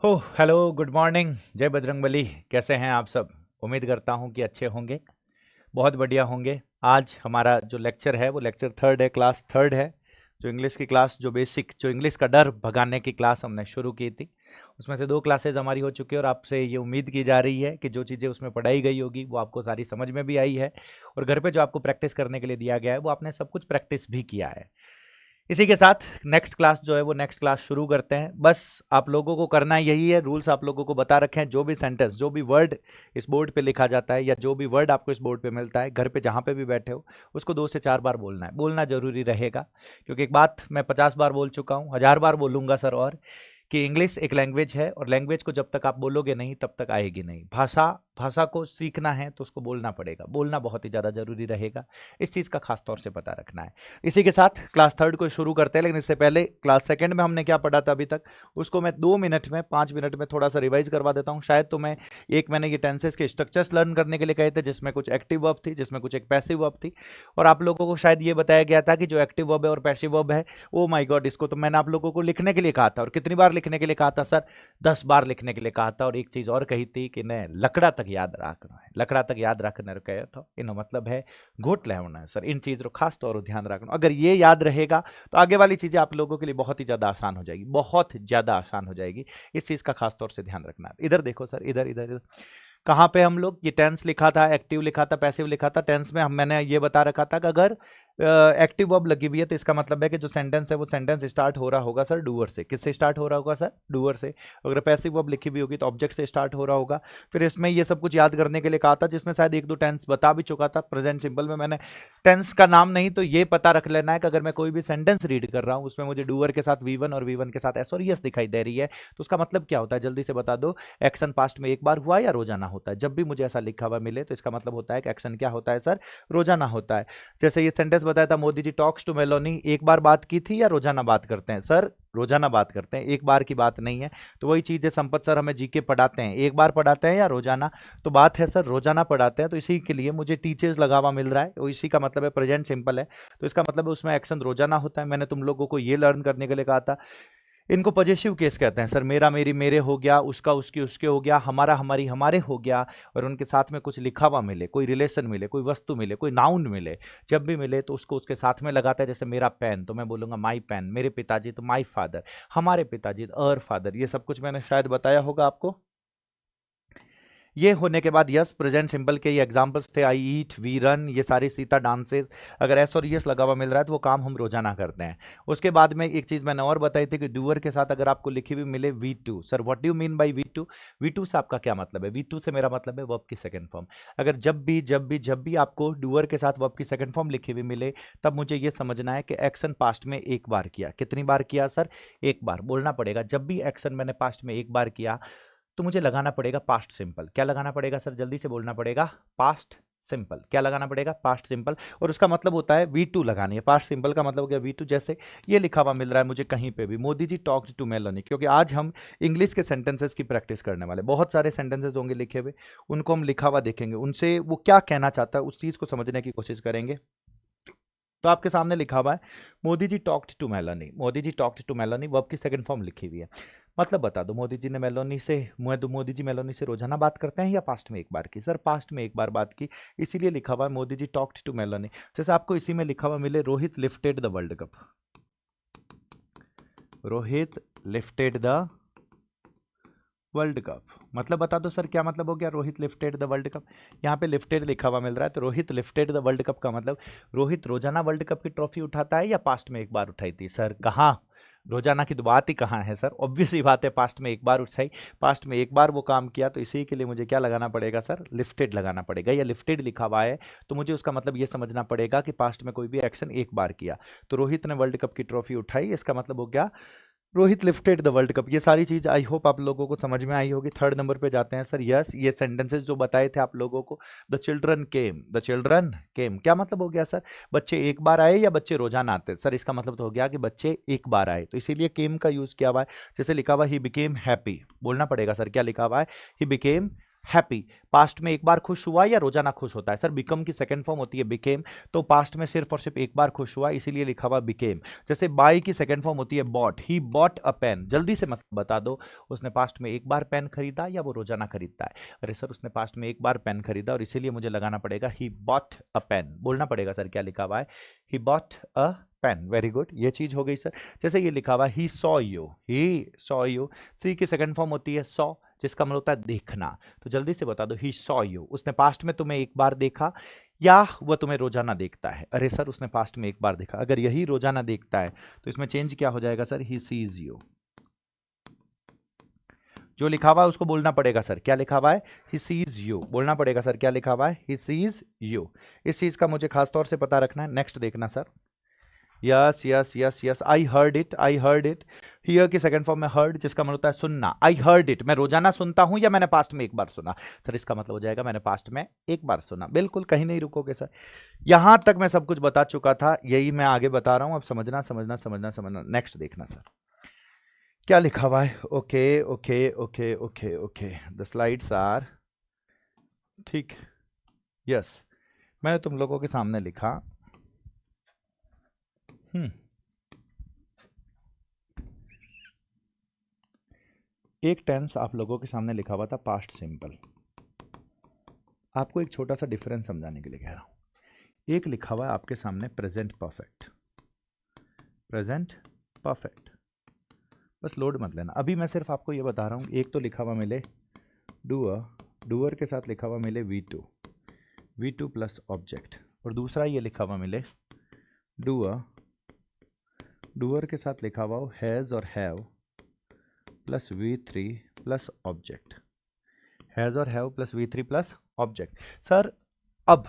हो hello good morning जय बजरंगबली। कैसे हैं आप सब? उम्मीद करता हूं कि अच्छे होंगे, बहुत बढ़िया होंगे। आज हमारा जो लेक्चर है वो लेक्चर थर्ड है, क्लास थर्ड है। जो इंग्लिश की क्लास, जो बेसिक, जो इंग्लिश का डर भगाने की क्लास हमने शुरू की थी, उसमें से 2 क्लासेज हमारी हो चुकी है और आपसे ये उम्मीद की जा रही है कि जो चीज़ें उसमें पढ़ाई गई होगी वो आपको सारी समझ में भी आई है और घर पे जो आपको प्रैक्टिस करने के लिए दिया गया है वो आपने सब कुछ प्रैक्टिस भी किया है। इसी के साथ नेक्स्ट क्लास जो है वो नेक्स्ट क्लास शुरू करते हैं। बस आप लोगों को करना यही है, रूल्स आप लोगों को बता रखे हैं। जो भी सेंटेंस, जो भी वर्ड इस बोर्ड पे लिखा जाता है या जो भी वर्ड आपको इस बोर्ड पे मिलता है, घर पे जहाँ पे भी बैठे हो उसको 2 से 4 बार बोलना है। बोलना जरूरी रहेगा क्योंकि एक बात मैं 50 बार बोल चुका हूँ, 1000 बार बोलूंगा सर, और कि इंग्लिश एक लैंग्वेज है और लैंग्वेज को जब तक आप बोलोगे नहीं तब तक आएगी नहीं। भाषा भाषा को सीखना है तो उसको बोलना पड़ेगा, बोलना बहुत ही ज़्यादा जरूरी रहेगा। इस चीज़ का खास तौर से पता रखना है। इसी के साथ क्लास थर्ड को शुरू करते हैं, लेकिन इससे पहले क्लास सेकंड में हमने क्या पढ़ा था अभी तक, उसको मैं 2 मिनट में 5 मिनट में थोड़ा सा रिवाइज करवा देता हूँ। शायद तो मैं मैंने ये टेंसेस के स्ट्रक्चर्स लर्न करने के लिए कहे थे, जिसमें कुछ एक्टिव वर्ब थी, जिसमें कुछ एक पैसिव वर्ब थी, और आप लोगों को शायद ये बताया गया था कि जो एक्टिव वर्ब है और पैसिव वर्ब है, ओ माय गॉड, इसको तो मैंने आप लोगों को लिखने के लिए कहा था। और कितनी बार लिखने के लिए कहा था सर? 10 बार लिखने के लिए कहा था। और एक चीज और कही थी कि ने लकड़ा तक याद रखना है, लकड़ा तक याद रखना कहे तो इन मतलब है घोट लेना है सर। इन चीजों को खास तौर पर ध्यान रखना, अगर ये याद रहेगा तो आगे वाली चीजें आप लोगों के लिए बहुत ही ज्यादा आसान हो जाएगी, बहुत ज्यादा आसान हो जाएगी। इस चीज का खास तौर से ध्यान रखना है। इधर देखो सर, इधर इधर इधर कहाँ पे हम लोग ये टेंस लिखा था, एक्टिव लिखा था, पैसिव लिखा था। टेंस में मैंने ये बता रखा था कि अगर एक्टिव वर्ब लगी हुई है तो इसका मतलब है कि जो सेंटेंस है वो सेंटेंस स्टार्ट हो रहा होगा सर डूअर से। किससे स्टार्ट हो रहा होगा सर? डूअर से। अगर पैसिव वर्ब लिखी हुई होगी तो ऑब्जेक्ट से स्टार्ट हो रहा होगा। फिर इसमें ये सब कुछ याद करने के लिए कहा था, जिसमें शायद 1-2 टेंस बता भी चुका था। प्रेजेंट सिंपल में मैंने टेंस का नाम नहीं तो ये पता रख लेना है कि अगर मैं कोई भी सेंटेंस रीड कर रहा हूँ उसमें मुझे डूअर के साथ V1 और V1 के साथ S और यस दिखाई दे रही है तो उसका मतलब क्या होता है? जल्दी से बता दो। एक्शन पास्ट में एक बार हुआ या रोजाना होता है? जब भी मुझे ऐसा लिखा हुआ मिले तो इसका मतलब होता है कि एक्शन क्या होता है सर? रोजाना होता है। जैसे ये सेंटेंस बताया था, Modi ji talks to Meloni, एक बार बात की थी या रोजाना बात करते हैं सर? रोजाना बात करते हैं, एक बार की बात नहीं है। तो वही चीज है, संपत सर हमें जीके पढ़ाते हैं, एक बार पढ़ाते हैं या रोजाना? तो बात है सर रोजाना पढ़ाते हैं, तो इसी के लिए मुझे टीचर्स लगा हुआ मिल रहा है, तो इसी का मतलब है प्रेजेंट सिंपल है। तो इसका मतलब है उसमें एक्शन रोजाना होता है। मैंने तुम लोगों को ये लर्न करने के लिए कहा था। इनको पॉजिटिव केस कहते हैं सर। मेरा मेरी मेरे हो गया, उसका उसकी उसके हो गया, हमारा हमारी हमारे हो गया, और उनके साथ में कुछ लिखा हुआ मिले, कोई रिलेशन मिले, कोई वस्तु मिले, कोई नाउन मिले, जब भी मिले तो उसको उसके साथ में लगाता है। जैसे मेरा पेन तो मैं बोलूंगा माई पेन, मेरे पिताजी तो माई फादर, हमारे पिताजी अर फादर। ये सब कुछ मैंने शायद बताया होगा आपको। ये होने के बाद यस, प्रेजेंट सिंपल के ये एग्जांपल्स थे, आई ईट, वी रन, ये सारी सीता डांसेस। अगर एस और यस लगा हुआ मिल रहा है तो वो काम हम रोजाना करते हैं। उसके बाद में एक चीज मैंने और बताई थी कि डूअर के साथ अगर आपको लिखी हुई मिले V2, sir what do you mean by V2? V2 से आपका क्या मतलब है? V2 से मेरा मतलब है वर्ब की सेकंड फॉर्म। अगर जब भी आपको डूअर के साथ वर्ब की सेकंड फॉर्म लिखी हुई मिले तब मुझे ये समझना है कि एक्शन पास्ट में एक बार किया। कितनी बार किया सर? एक बार। बोलना पड़ेगा जब भी एक्शन मैंने पास्ट में एक बार किया तो मुझे लगाना पड़ेगा पास्ट सिंपल। क्या लगाना पड़ेगा सर? जल्दी से बोलना पड़ेगा। Past simple. क्या लगाना पड़ेगा? Past simple. और उसका मतलब होता है V2 लगानी है। पास्ट सिंपल का मतलब हो गया V2। जैसे ये लिखा हुआ मिल रहा है मुझे कहीं पे भी, Modi ji talked to Meloni, क्योंकि आज हम इंग्लिश के सेंटेंसेस की प्रैक्टिस करने वाले। बहुत सारे सेंटेंसेस होंगे लिखे हुए, उनको हम लिखा हुआ देखेंगे, उनसे वो क्या कहना चाहता है उस चीज को समझने की कोशिश करेंगे। तो आपके सामने लिखा हुआ है Modi ji talked to Meloni, Modi ji talked to Meloni, verb की सेकंड फॉर्म लिखी हुई है। मतलब बता दो, मोदी जी ने मेलोनी से, मोदी जी मेलोनी से रोजाना बात करते हैं या पास्ट में एक बार की? सर पास्ट में एक बार बात की, इसीलिए लिखा हुआ है Modi ji talked to Meloni. जैसे आपको इसी में लिखा हुआ मिले Rohit lifted the world cup, Rohit lifted the world cup, मतलब बता दो सर क्या मतलब हो गया Rohit lifted the world cup? यहाँ पे लिफ्टेड लिखा हुआ मिल रहा है तो Rohit lifted the world cup का मतलब रोहित रोजाना वर्ल्ड कप की ट्रॉफी उठाता है या पास्ट में एक बार उठाई थी? सर कहाँ, रोजाना की तो बात ही कहाँ है सर? ऑब्वियस ही बात है, पास्ट में एक बार उठाई, पास्ट में एक बार वो काम किया, तो इसी के लिए मुझे क्या लगाना पड़ेगा सर? लिफ्टेड लगाना पड़ेगा। या लिफ्टेड लिखा हुआ है तो मुझे उसका मतलब ये समझना पड़ेगा कि पास्ट में कोई भी एक्शन एक बार किया। तो रोहित ने वर्ल्ड कप की ट्रॉफी उठाई, इसका मतलब हो गया Rohit lifted the world cup. ये सारी चीज आई होप आप लोगों को समझ में आई होगी। थर्ड नंबर पे जाते हैं सर। यस, ये सेंटेंसेस जो बताए थे आप लोगों को, the children came, the children came, क्या मतलब हो गया सर? बच्चे एक बार आए या बच्चे रोजाना आते? सर इसका मतलब तो हो गया कि बच्चे एक बार आए, तो इसीलिए केम का यूज किया हुआ है। जैसे लिखा हुआ ही बिकेम हैप्पी, बोलना पड़ेगा सर क्या लिखा हुआ है? He became happy. पास्ट में एक बार खुश हुआ या रोजाना खुश होता है? सर बिकम की सेकंड फॉर्म होती है बिकेम, तो पास्ट में सिर्फ और सिर्फ एक बार खुश हुआ, इसीलिए लिखा हुआ बिकेम। जैसे बाय की सेकंड फॉर्म होती है bought, he bought a pen. जल्दी से मतलब बता दो, उसने पास्ट में एक बार पेन खरीदा या वो रोजाना खरीदता है? अरे सर उसने पास्ट में एक बार पेन खरीदा और इसीलिए मुझे लगाना पड़ेगा ही बॉट अ पेन। बोलना पड़ेगा सर क्या लिखा हुआ है, he bought a pen. Very good, ये चीज हो गई सर। जैसे ये लिखा हुआ he saw you, he saw you, see की सेकंड फॉर्म होती है सॉ, जिसका मतलब होता है देखना। तो जल्दी से बता दो, ही सॉ यू, उसने पास्ट में तुम्हें एक बार देखा या वह तुम्हें रोजाना देखता है? अरे सर उसने पास्ट में एक बार देखा, अगर यही रोजाना देखता है तो इसमें चेंज क्या हो जाएगा सर, ही सीज यू। जो लिखा हुआ है उसको बोलना पड़ेगा सर, क्या लिखा हुआ है, ही सीज यू। बोलना पड़ेगा सर क्या लिखा हुआ है, ही सीज यू। इस चीज का मुझे खास तौर से पता रखना है। नेक्स्ट देखना sir, yes yes yes yes, I heard it, I heard it. Here की सेकंड फॉर्म में हर्ड, जिसका मतलब होता है सुनना। आई हर्ड इट, मैं रोजाना सुनता हूं या मैंने पास्ट में एक बार सुना? सर इसका मतलब हो जाएगा मैंने पास्ट में एक बार सुना। बिल्कुल, कहीं नहीं रुकोगे सर, यहां तक मैं सब कुछ बता चुका था, यही मैं आगे बता रहा हूं, अब समझना समझना समझना समझना। नेक्स्ट देखना सर क्या लिखा हुआ है। Okay okay okay okay okay, the slides are ठीक। यस, मैंने तुम लोगों के सामने लिखा एक टेंस आप लोगों के सामने लिखा हुआ था पास्ट सिंपल। आपको एक छोटा सा डिफरेंस समझाने के लिए कह रहा हूं। एक लिखा हुआ है आपके सामने प्रेजेंट परफेक्ट, प्रेजेंट परफेक्ट। बस लोड मत लेना, अभी मैं सिर्फ आपको ये बता रहा हूं। एक तो लिखा हुआ मिले डूअर, डूअर के साथ लिखा हुआ मिले V2, V2 प्लस ऑब्जेक्ट। और दूसरा ये लिखा हुआ मिले डूअर, डूअर के साथ लिखा हुआ हो हैज़ और have plus V3 plus object, has और have plus V3 plus object. Sir अब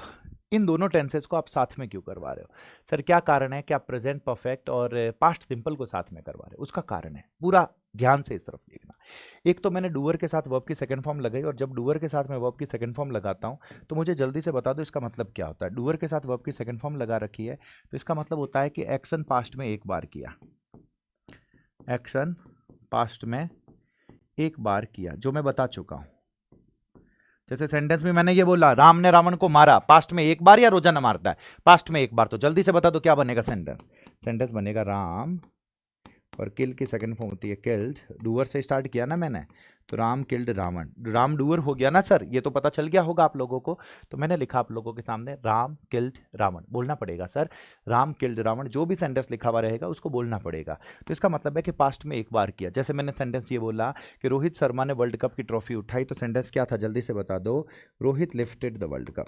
इन दोनों टेंसेस को आप साथ में क्यों करवा रहे हो? सर क्या कारण है कि आप प्रेजेंट परफेक्ट और पास्ट सिंपल को साथ में करवा रहे हो? उसका कारण है, पूरा ध्यान से इस तरफ देखना। एक तो मैंने डूअर के साथ वर्ब की सेकंड फॉर्म लगाई, और जब डूअर के साथ मैं वर्ब की सेकंड फॉर्म लगाता हूं तो मुझे जल्दी से बता दो इसका मतलब क्या होता है। डूअर के साथ वर्ब की सेकंड फॉर्म लगा रखी है तो इसका मतलब होता है कि एक्शन पास्ट में एक बार किया, एक्शन पास्ट में एक बार किया, जो मैं बता चुका हूं। जैसे सेंटेंस में मैंने ये बोला राम ने रावण को मारा, पास्ट में एक बार या रोजाना मारता है? पास्ट में एक बार। तो जल्दी से बता दो क्या बनेगा सेंटेंस। सेंटेंस बनेगा राम, और किल की सेकंड फॉर्म होती है किल्ड। डूअर से स्टार्ट किया ना मैंने, तो राम किल्ड रावण, राम डूअर हो गया ना सर, ये तो पता चल गया होगा आप लोगों को। तो मैंने लिखा आप लोगों के सामने राम किल्ड रावण। बोलना पड़ेगा सर राम किल्ड रावण, जो भी सेंटेंस लिखा हुआ रहेगा उसको बोलना पड़ेगा। तो इसका मतलब है कि पास्ट में एक बार किया। जैसे मैंने सेंटेंस ये बोला कि रोहित शर्मा ने वर्ल्ड कप की ट्रॉफी उठाई, तो सेंटेंस क्या था जल्दी से बता दो, Rohit lifted the world cup,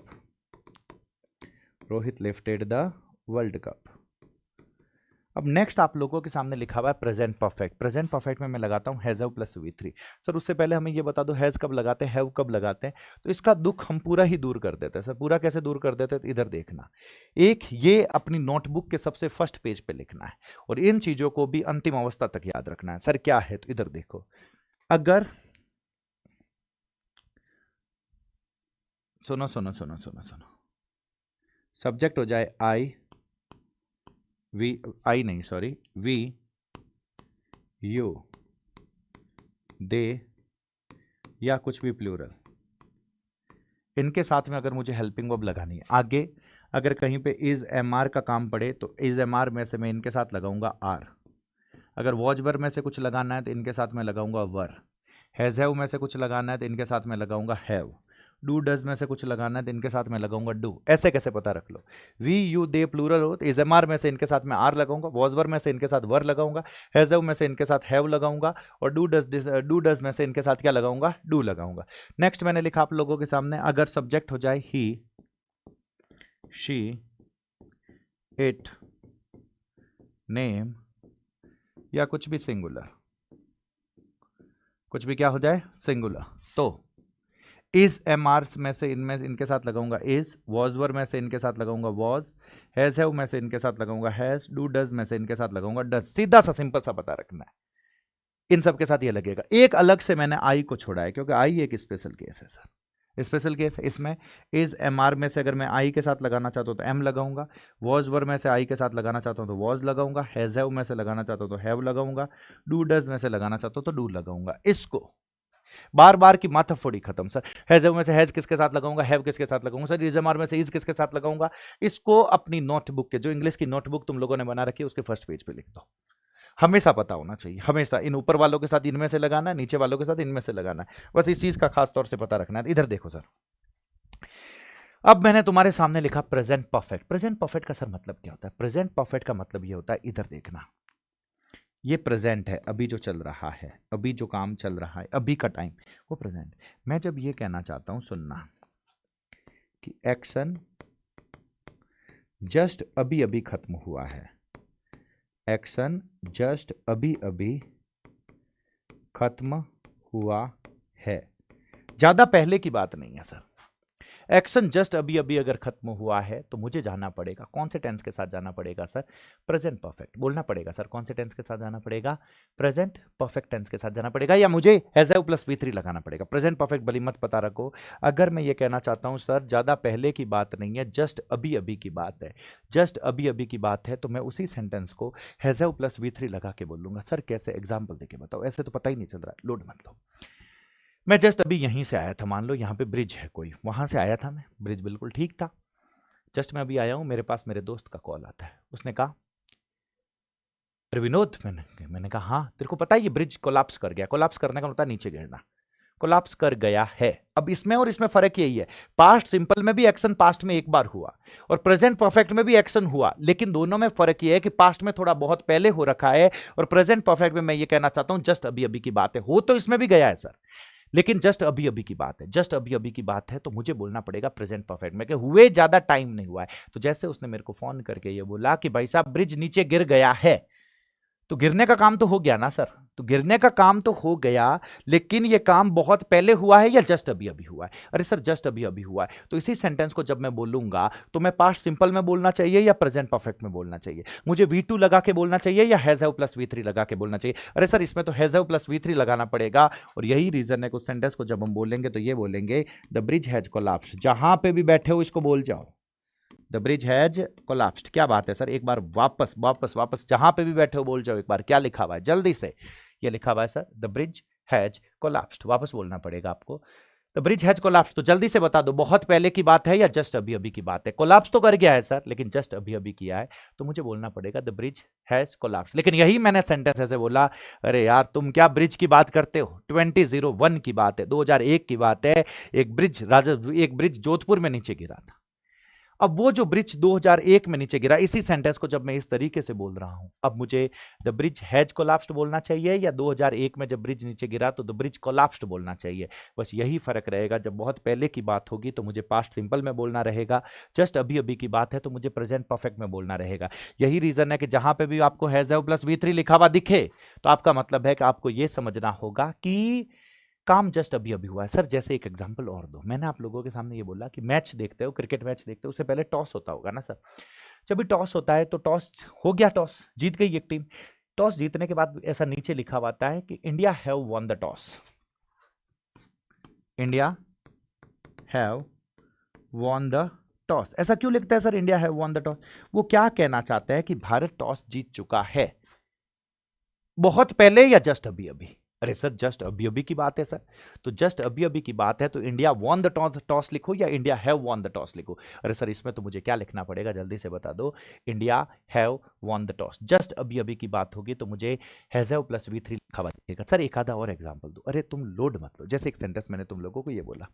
Rohit lifted the world cup. अब नेक्स्ट आप लोगों के सामने लिखा हुआ है प्रेजेंट परफेक्ट। प्रेजेंट परफेक्ट में मैं लगाता हूं has have plus V3। Sir उससे पहले हमें ये बता दो हैज कब लगाते हैं, हैव कब लगाते हैं? तो इसका दुख हम पूरा ही दूर कर देते हैं। सर पूरा कैसे दूर कर देते हैं? तो इधर देखना, एक ये अपनी नोटबुक के सबसे फर्स्ट पेज पे लिखना है, और इन चीजों को भी अंतिम अवस्था तक याद रखना है। सर क्या है? तो इधर देखो, अगर सुनो सुनो सुनो सुनो सुनो, सब्जेक्ट हो जाए आई, वी आई नहीं सॉरी, वी यू दे या कुछ भी प्लूरल, इनके साथ में अगर मुझे हेल्पिंग वर्ब लगानी है आगे, अगर कहीं पे इज एम आर का काम पड़े तो इज एम आर में से मैं इनके साथ लगाऊंगा आर। अगर वॉज वर में से कुछ लगाना है तो इनके साथ में लगाऊंगा वर। हैज हैव में से कुछ लगाना है तो इनके साथ में लगाऊंगा हैव। डू डज में से कुछ लगाना है तो इनके साथ में लगाऊंगा डू। ऐसे कैसे पता रख लो, वी यू दे प्लूरल हो तो इज एम आर में से इनके साथ में आर लगाऊंगा, वॉज वर में से इनके साथ वर लगाऊंगा, हैज हैव में से इनके साथ हैव लगाऊंगा, और डू डज में से इनके साथ क्या लगाऊंगा, डू लगाऊंगा। नेक्स्ट मैंने लिखा आप लोगों के सामने, अगर सब्जेक्ट हो जाए ही, शी, इट, नेम या कुछ भी सिंगुलर, कुछ भी क्या हो जाए सिंगुलर, तो इज एम आर्स में से इनमें इनके साथ लगाऊंगा इज, वॉज वर में से इनके साथ लगाऊंगा वॉज, हैज हैव में से इनके साथ लगाऊंगा हैज, डू डज में से इनके साथ लगाऊंगा डज। सीधा सा सिंपल सा पता रखना है, इन सब के साथ ये लगेगा। एक अलग से मैंने आई को छोड़ा है क्योंकि आई एक स्पेशल केस है सर, स्पेशल केस है। इसमें इज एम आर में से अगर मैं आई के साथ लगाना चाहता हूं तो एम लगाऊंगा, वॉज वर में से आई के साथ लगाना चाहता हूं तो वॉज लगाऊंगा, हैज हैव में से लगाना चाहता हूं तो हैव लगाऊंगा, डू डज में से लगाना चाहता हूं तो डू लगाऊंगा। इसको बार बार की माथा फोड़ी खत्म सर। हैज में से हैज किसके साथ लगाऊंगा, हैव किसके साथ लगाऊंगा सर, इज में से इज किसके साथ लगाऊंगा। इसको अपनी नोटबुक के, जो इंग्लिश की नोटबुक तुम लोगों ने बना रखी है, उसके फर्स्ट पेज पे लिख दो। हमेशा पता होना चाहिए, हमेशा इन ऊपर वालों के साथ इनमें से लगाना है, नीचे वालों के साथ इनमें से लगाना है, बस इस चीज का खास तौर से पता रखना है। इधर देखो सर, अब मैंने तुम्हारे सामने लिखा प्रेजेंट परफेक्ट। प्रेजेंट परफेक्ट का सर मतलब क्या होता है? प्रेजेंट परफेक्ट का मतलब ये होता है, इधर देखना, ये प्रेजेंट है, अभी जो चल रहा है, अभी जो काम चल रहा है, अभी का टाइम, वो प्रेजेंट। मैं जब ये कहना चाहता हूं, सुनना, कि एक्शन जस्ट अभी अभी खत्म हुआ है, एक्शन जस्ट अभी अभी खत्म हुआ है, ज्यादा पहले की बात नहीं है सर। एक्शन जस्ट अभी अभी अगर खत्म हुआ है तो मुझे जाना पड़ेगा, कौन से टेंस के साथ जाना पड़ेगा सर? प्रेजेंट परफेक्ट बोलना पड़ेगा सर। कौन से टेंस के साथ जाना पड़ेगा? प्रेजेंट परफेक्ट टेंस के साथ जाना पड़ेगा, या मुझे हैज हैव प्लस V3 लगाना पड़ेगा। प्रेजेंट परफेक्ट भली मत पता रखो। अगर मैं ये कहना चाहता हूं सर ज्यादा पहले की बात नहीं है, जस्ट अभी अभी की बात है, जस्ट अभी अभी की बात है, तो मैं उसी सेंटेंस को हैज हैव प्लस V3 लगा के बोलूंगा। सर कैसे? एग्जाम्पल देके बताओ, ऐसे तो पता ही नहीं चल रहा, लोड मत लो। मैं जस्ट अभी यहीं से आया था, मान लो यहाँ पे ब्रिज है कोई, वहां से आया था मैं, ब्रिज बिल्कुल ठीक था, जस्ट मैं अभी आया हूं, मेरे पास मेरे दोस्त का कॉल आता है, उसने कहा अरे विनोद, मैंने कहा हाँ, तेरे को पता है ये ब्रिज कोलैप्स कर गया। कोलैप्स करने का मतलब है नीचे गिरना, कोलैप्स कर गया है। अब इसमें और इसमें फर्क यही है, पास्ट सिंपल में भी एक्शन पास्ट में एक बार हुआ और प्रेजेंट परफेक्ट में भी एक्शन हुआ, लेकिन दोनों में फर्क यह है कि पास्ट में थोड़ा बहुत पहले हो रखा है और प्रेजेंट परफेक्ट में मैं ये कहना चाहता हूं जस्ट अभी अभी की बात है। हो तो इसमें भी गया है सर, लेकिन जस्ट अभी अभी की बात है, जस्ट अभी अभी की बात है, तो मुझे बोलना पड़ेगा प्रेजेंट परफेक्ट में कि हुए ज्यादा टाइम नहीं हुआ है। तो जैसे उसने मेरे को फोन करके ये बोला कि भाई साहब ब्रिज नीचे गिर गया है, तो गिरने का काम तो हो गया ना सर, तो गिरने का काम तो हो गया, लेकिन ये काम बहुत पहले हुआ है या जस्ट अभी अभी हुआ है? अरे सर जस्ट अभी अभी हुआ है। तो इसी सेंटेंस को जब मैं बोलूंगा तो मैं पास्ट सिंपल में बोलना चाहिए या प्रेजेंट परफेक्ट में बोलना चाहिए? मुझे V2 लगा के बोलना चाहिए या हैज हैव प्लस V3 लगा के बोलना चाहिए? अरे सर इसमें तो हैज हैव प्लस V3 लगाना पड़ेगा, और यही रीजन है कुछ सेंटेंस को जब हम बोलेंगे तो ये बोलेंगे द ब्रिज हैज कोलैप्स्ड। जहां पे भी बैठे हो इसको बोल जाओ, द ब्रिज हैज कोलैप्स्ड। क्या बात है सर, एक बार वापस वापस वापस, जहां पे भी बैठे हो बोल जाओ एक बार, क्या लिखा हुआ है जल्दी से? ये लिखा हुआ है sir the bridge has collapsed, वापस बोलना पड़ेगा आपको, द ब्रिज हैज कोलैप्स्ड। तो जल्दी से बता दो, बहुत पहले की बात है या जस्ट अभी अभी की बात है? कोलैप्स तो कर गया है सर, लेकिन जस्ट अभी अभी किया है, तो मुझे बोलना पड़ेगा द ब्रिज हैज कोलैप्स्ड। लेकिन यही मैंने सेंटेंस ऐसे बोला, अरे यार तुम क्या ब्रिज की बात करते हो, 2001 की बात है, 2001 की बात है, एक ब्रिज जोधपुर में नीचे गिरा था। अब वो जो ब्रिज 2001 में नीचे गिरा, इसी सेंटेंस को जब मैं इस तरीके से बोल रहा हूं, अब मुझे द ब्रिज हैज कोलैप्स्ड बोलना चाहिए या 2001 में जब ब्रिज नीचे गिरा तो द ब्रिज कोलैप्स्ड बोलना चाहिए? बस यही फर्क रहेगा। जब बहुत पहले की बात होगी तो मुझे पास्ट सिंपल में बोलना रहेगा, जस्ट अभी अभी की बात है तो मुझे प्रेजेंट परफेक्ट में बोलना रहेगा। यही रीजन है कि जहां पे भी आपको हैज हैव प्लस V3 लिखा हुआ दिखे तो आपका मतलब है कि आपको यह समझना होगा कि काम जस्ट अभी अभी हुआ है। सर जैसे एक एग्जांपल और दो, मैंने आप लोगों के सामने ये बोला कि मैच देखते हो, क्रिकेट मैच देखते हो, उससे पहले टॉस होता होगा ना सर। जब भी टॉस होता है तो टॉस हो गया, टॉस जीत गई एक टीम। टॉस जीतने के बाद ऐसा नीचे लिखा हुआ आता है कि India have won the toss, India have won the toss. ऐसा क्यों लिखता है sir India have won the toss? वो क्या कहना चाहता है कि भारत टॉस जीत चुका है, बहुत पहले या जस्ट अभी अभी? अरे सर जस्ट अभी अभी की बात है सर, तो जस्ट अभी अभी की बात है तो इंडिया वॉन द टॉस लिखो या India have won the toss लिखो? अरे सर इसमें तो मुझे क्या लिखना पड़ेगा, जल्दी से बता दो। India have won the toss, just अभी अभी की बात होगी तो मुझे हैज हैव प्लस V3 लिखा हुआ दिखेगा। सर एक आधा और एग्जाम्पल दो। अरे तुम लोड मत लो, जैसे एक सेंटेंस मैंने तुम लोगों को ये बोला,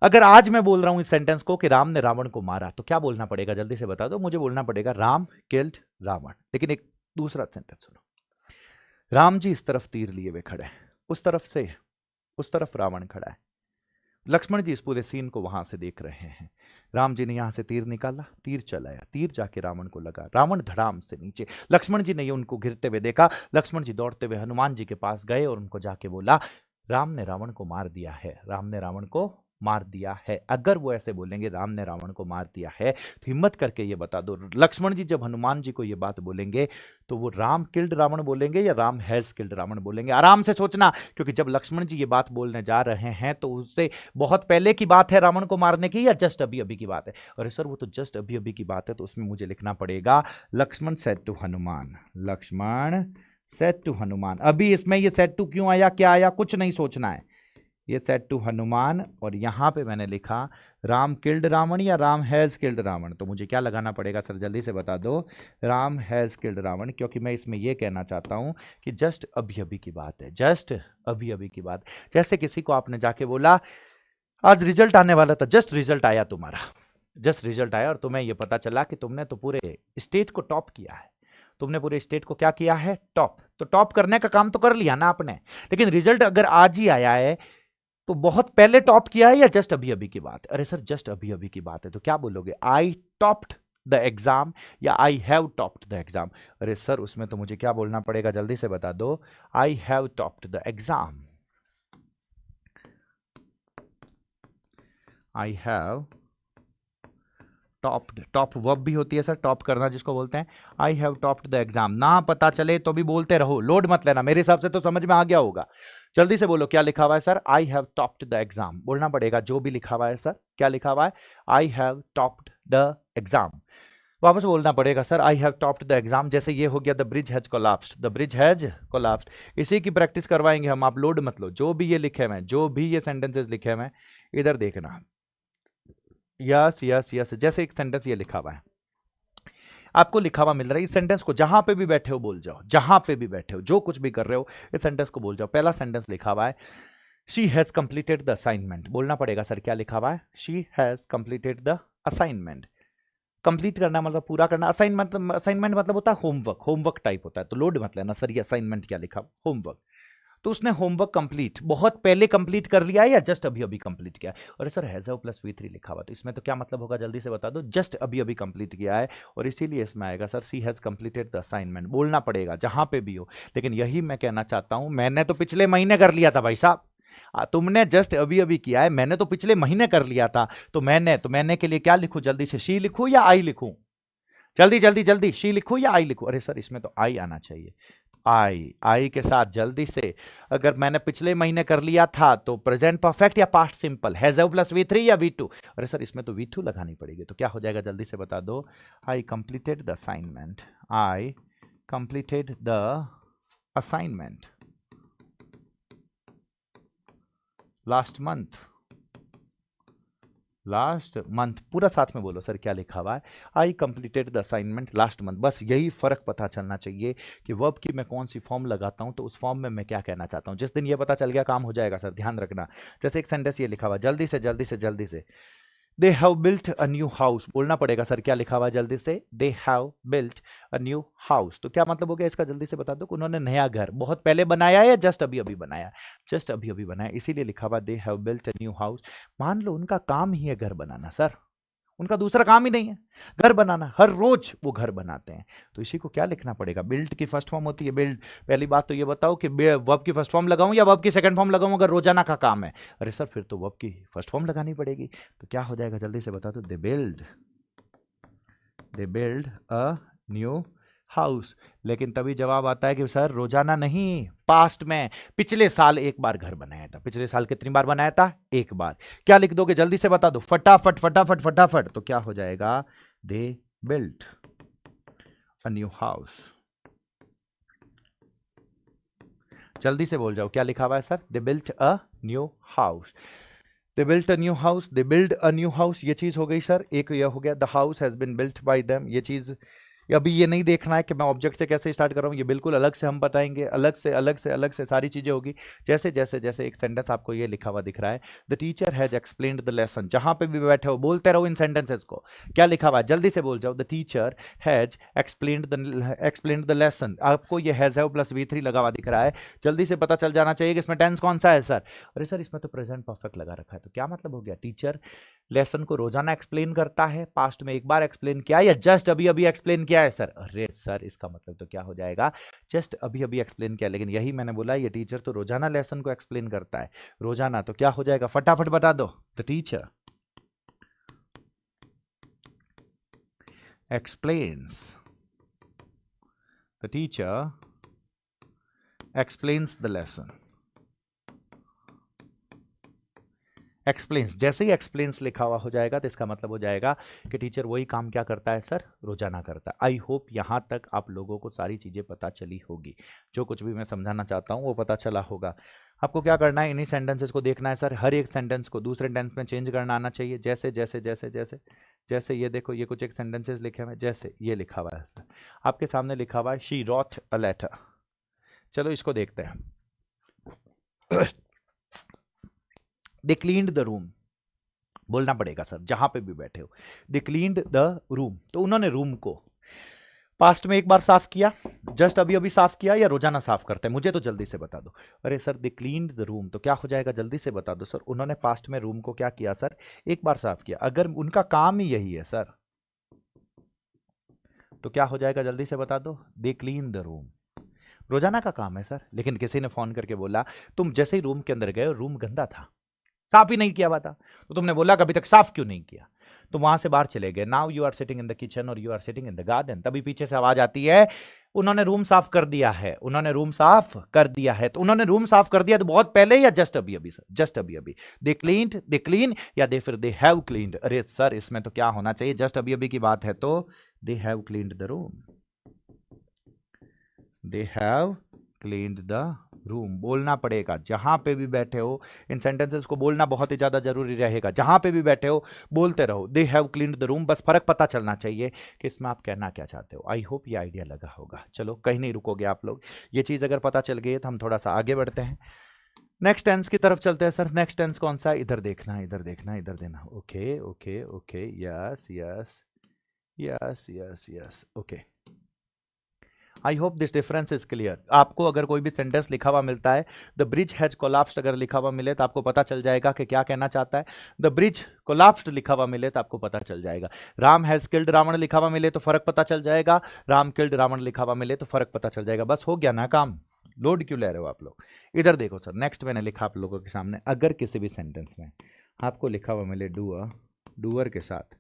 अगर आज मैं बोल रहा हूं इस सेंटेंस को कि राम ने रावण को मारा, तो क्या बोलना पड़ेगा जल्दी से बता दो? मुझे बोलना पड़ेगा राम किल्ड रावण। लेकिन एक दूसरा सेंटेंस सुनो, राम जी इस तरफ तीर लिए हुए खड़े हैं, उस तरफ रावण खड़ा है, लक्ष्मण जी इस पूरे सीन को वहां से देख रहे हैं। राम जी ने यहां से तीर निकाला, तीर चलाया, तीर जाके रावण को लगा, रावण धड़ाम से नीचे। लक्ष्मण जी ने ये उनको गिरते हुए देखा, लक्ष्मण जी दौड़ते हुए हनुमान जी के पास गए और उनको जाके बोला राम ने रावण को मार दिया है, राम ने रावण को मार दिया है। अगर वो ऐसे बोलेंगे राम ने रावण को मार दिया है, तो हिम्मत करके ये बता दो, लक्ष्मण जी जब हनुमान जी को ये बात बोलेंगे तो वो राम किल्ड रावण बोलेंगे या राम हैज किल्ड रावण बोलेंगे? आराम से सोचना, क्योंकि जब लक्ष्मण जी ये बात बोलने जा रहे हैं तो उससे बहुत पहले की बात है रावण को मारने की या जस्ट अभी अभी की बात है? अरे सर वो तो जस्ट अभी अभी की बात है, तो उसमें मुझे लिखना पड़ेगा Lakshman said to Hanuman, Lakshman said to Hanuman. अभी इसमें ये सेड टू क्यों आया, क्या आया, कुछ नहीं सोचना है, ये सेड टू हनुमान, और यहाँ पे मैंने लिखा राम किल्ड रावण या राम हैज़ किल्ड रावण। तो मुझे क्या लगाना पड़ेगा सर, जल्दी से बता दो। राम हैज़ किल्ड रावण, क्योंकि मैं इसमें ये कहना चाहता हूँ कि जस्ट अभी अभी की बात है, जस्ट अभी अभी की बात। जैसे किसी को आपने जाके बोला आज रिजल्ट आने वाला था, जस्ट रिजल्ट आया तुम्हारा, जस्ट रिजल्ट आया और तुम्हें ये पता चला कि तुमने तो पूरे स्टेट को टॉप किया है, तुमने पूरे स्टेट को क्या किया है, टॉप। तो टॉप करने का काम तो कर लिया ना आपने, लेकिन रिजल्ट अगर आज ही आया है तो बहुत पहले टॉप किया है या जस्ट अभी अभी की बात है? अरे सर जस्ट अभी अभी की बात है, तो क्या बोलोगे, आई टॉप्ड द एग्जाम या I have topped the exam? अरे सर उसमें तो मुझे क्या बोलना पड़ेगा, जल्दी से बता दो। I have topped the exam, I have topped. Top verb भी होती है सर, टॉप करना जिसको बोलते हैं। I have topped the exam, ना पता चले तो भी बोलते रहो, लोड मत लेना, मेरे हिसाब से तो समझ में आ गया होगा। जल्दी से बोलो क्या लिखा हुआ है sir, I have topped the exam, बोलना पड़ेगा जो भी लिखा हुआ है सर, क्या लिखा हुआ है, I have topped the exam. वापस बोलना पड़ेगा sir, I have topped the exam. जैसे ये हो गया the bridge has collapsed, the bridge has collapsed, इसी की प्रैक्टिस करवाएंगे हम, आप लोड मत लो। जो भी ये लिखे हुए हैं, जो भी ये सेंटेंसेस लिखे हुए हैं, इधर देखना। यस यस यस, जैसे एक सेंटेंस ये लिखा हुआ है, आपको लिखा हुआ मिल रहा है, इस सेंटेंस को जहां पे भी बैठे हो बोल जाओ, जहां पे भी बैठे हो, जो कुछ भी कर रहे हो, इस सेंटेंस को बोल जाओ। पहला सेंटेंस लिखा हुआ है she has completed the assignment, बोलना पड़ेगा सर क्या लिखा हुआ है, she has completed the assignment. Complete करना मतलब पूरा करना, असाइनमेंट, असाइनमेंट मतलब होता है होमवर्क, होमवर्क टाइप होता है, तो लोड मत लेना सर ये असाइनमेंट क्या लिखा, होमवर्क। तो उसने होमवर्क कंप्लीट बहुत पहले कंप्लीट कर लिया है या जस्ट अभी अभी कंप्लीट किया है? और सर हैज प्लस V3 लिखा हुआ, तो इसमें तो क्या मतलब होगा, जल्दी से बता दो, जस्ट अभी अभी कंप्लीट किया है, और इसीलिए इसमें आएगा sir she has completed the assignment. बोलना पड़ेगा जहां पे भी हो, लेकिन यही मैं कहना चाहता हूं, मैंने तो पिछले महीने कर लिया था भाई साहब, तुमने जस्ट अभी अभी किया है, मैंने तो पिछले महीने कर लिया था। तो मैंने के लिए क्या लिखूं, जल्दी से शी लिखूं या आई लिखूं, जल्दी जल्दी जल्दी, शी लिखूं या आई लिखूं? अरे सर इसमें तो आई आना चाहिए, आई के साथ जल्दी से। अगर मैंने पिछले महीने कर लिया था तो प्रेजेंट परफेक्ट या past simple, has plus V3 या V2? अरे सर इसमें तो V2 लगानी पड़ेगी, तो क्या हो जाएगा जल्दी से बता दो। I completed the assignment, I completed the assignment last month, last month पूरा साथ में बोलो सर क्या लिखा हुआ है, I completed the assignment last month. बस यही फर्क पता चलना चाहिए कि वर्ब की मैं कौन सी फॉर्म लगाता हूं, तो उस फॉर्म में मैं क्या कहना चाहता हूं। जिस दिन ये पता चल गया काम हो जाएगा सर, ध्यान रखना। जैसे एक सेंटेंस ये लिखा हुआ, जल्दी से जल्दी से जल्दी से, they have built a new house, बोलना पड़ेगा सर क्या लिखा हुआ है, जल्दी से, they have built a new house. तो क्या मतलब हो गया इसका, जल्दी से बता दो, उन्होंने नया घर बहुत पहले बनाया है या जस्ट अभी अभी बनाया, जस्ट अभी अभी बनाया, इसीलिए लिखा हुआ they have built a new house. मान लो उनका काम ही है घर बनाना सर, उनका दूसरा काम ही नहीं है घर बनाना, हर रोज वो घर बनाते हैं, तो इसी को क्या लिखना पड़ेगा, बिल्ड की फर्स्ट फॉर्म होती है बिल्ड। पहली बात तो ये बताओ कि वर्ब की फर्स्ट फॉर्म लगाऊं या वर्ब की सेकंड फॉर्म लगाऊं अगर रोजाना का काम है? अरे सर फिर तो वर्ब की फर्स्ट फॉर्म लगानी पड़ेगी, तो क्या हो जाएगा जल्दी से बता दो, दे बिल्ड अ न्यू हाउस। लेकिन तभी जवाब आता है कि सर रोजाना नहीं, पास्ट में, पिछले साल एक बार घर बनाया था। पिछले साल कितनी बार बनाया था, एक बार। क्या लिख दोगे जल्दी से बता दो, फटाफट फटाफट फटाफट, तो क्या हो जाएगा, they built a new house. जल्दी से बोल जाओ क्या लिखा हुआ है sir, they built a new house, they built a new house, they build a new house, ये चीज हो गई सर। एक ये हो गया the house has been built by them, ये चीज अभी ये नहीं देखना है कि मैं ऑब्जेक्ट से कैसे स्टार्ट कर रहा हूँ, ये बिल्कुल अलग से हम बताएंगे, अलग से अलग से अलग से सारी चीजें होगी। जैसे जैसे जैसे एक सेंटेंस आपको ये लिखा हुआ दिख रहा है, the teacher has explained the lesson, जहां पे भी बैठे हो बोलते रहो इन सेंटेंसेस को, क्या लिखा हुआ है जल्दी से बोल जाओ, the teacher has explained the lesson. आपको ये हैज प्लस V3 लगा हुआ दिख रहा है, जल्दी से पता चल जाना चाहिए कि इसमें टेंस कौन सा है सर। अरे सर इसमें तो प्रेजेंट परफेक्ट लगा रखा है, तो क्या मतलब हो गया, टीचर लेसन को रोजाना एक्सप्लेन करता है, पास्ट में एक बार एक्सप्लेन किया या जस्ट अभी अभी एक्सप्लेन किया है सर? अरे सर इसका मतलब तो क्या हो जाएगा, जस्ट अभी अभी एक्सप्लेन किया, लेकिन यही मैंने बोला ये टीचर तो रोजाना लेसन को एक्सप्लेन करता है, रोजाना, तो क्या हो जाएगा फटाफट बता दो, the teacher explains, the teacher explains the lesson, explains, जैसे ही एक्सप्लेन्स लिखा हुआ हो जाएगा तो इसका मतलब हो जाएगा कि टीचर वही काम क्या करता है सर, रोजाना करता है। आई होप यहाँ तक आप लोगों को सारी चीज़ें पता चली होगी, जो कुछ भी मैं समझाना चाहता हूँ वो पता चला होगा। आपको क्या करना है, इन्हीं सेंटेंसेस को देखना है सर, हर एक सेंटेंस को दूसरे टेंस में चेंज करना आना चाहिए। जैसे जैसे जैसे जैसे जैसे ये देखो, ये कुछ एक सेंटेंसेस लिखे हुए हैं, जैसे ये लिखा हुआ है आपके सामने, लिखा हुआ है शी रॉट अ लेटर। चलो इसको देखते हैं। दे क्लीन्ड द रूम, बोलना पड़ेगा सर जहां पे भी बैठे हो। दे क्लीन्ड द रूम, तो उन्होंने रूम को पास्ट में एक बार साफ किया, जस्ट अभी अभी साफ किया, या रोजाना साफ करते हैं, मुझे तो जल्दी से बता दो। अरे sir they cleaned the room, तो क्या हो जाएगा, जल्दी से बता दो सर। उन्होंने पास्ट में रूम को क्या किया सर, एक बार साफ किया। अगर उनका काम ही यही है सर तो क्या हो जाएगा, जल्दी से बता दो। दे क्लीन द रूम, रोजाना का काम है सर। लेकिन किसी ने फोन करके बोला तुम जैसे ही रूम के अंदर गए रूम गंदा था, साफ ही नहीं किया हुआ था, तो तुमने बोला कभी तक साफ क्यों नहीं किया, तो वहां से बाहर चले गए। Now you are sitting in the kitchen और you are sitting in the garden, तभी पीछे से आवाज आती है उन्होंने रूम साफ कर दिया है, उन्होंने रूम साफ कर दिया है। तो उन्होंने रूम साफ कर दिया तो बहुत पहले या जस्ट अभी अभी सर, जस्ट अभी अभी। दे क्लीन्ड, दे क्लीन, या दे फिर दे हैव क्लीन्ड। अरे सर इसमें तो क्या होना चाहिए, जस्ट अभी अभी की बात है तो they have cleaned the room, they have cleaned the room. बोलना पड़ेगा जहां पे भी बैठे हो, इन सेंटेंसेस को बोलना बहुत ही ज्यादा जरूरी रहेगा। जहां पे भी बैठे हो बोलते रहो they have cleaned the room, बस फर्क पता चलना चाहिए कि इसमें आप कहना क्या चाहते हो। आई होप ये आइडिया लगा होगा। चलो कहीं नहीं रुकोगे आप लोग, ये चीज अगर पता चल गई है तो हम थोड़ा सा आगे बढ़ते हैं, नेक्स्ट टेंस की तरफ चलते हैं। सर नेक्स्ट टेंस कौन सा, इधर देखना, इधर देखना, इधर देना। Okay okay okay, yes yes yes yes yes, okay. I hope this difference is clear. आपको अगर कोई भी सेंटेंस लिखा हुआ मिलता है, द ब्रिज हैज कोलैप्स्ड अगर लिखा हुआ मिले तो आपको पता चल जाएगा कि क्या कहना चाहता है। द ब्रिज कोलैप्स्ड लिखा हुआ मिले तो आपको पता चल जाएगा। राम हैज किल्ड रावण लिखा हुआ मिले तो फर्क पता चल जाएगा, राम किल्ड रावण लिखा हुआ मिले तो फर्क पता चल जाएगा। बस हो गया ना काम, लोड क्यों ले रहे हो आप लोग। इधर देखो सर, नेक्स्ट मैंने लिखा आप लोगों के सामने, अगर किसी भी सेंटेंस में आपको लिखा हुआ मिले डू, डूअर के साथ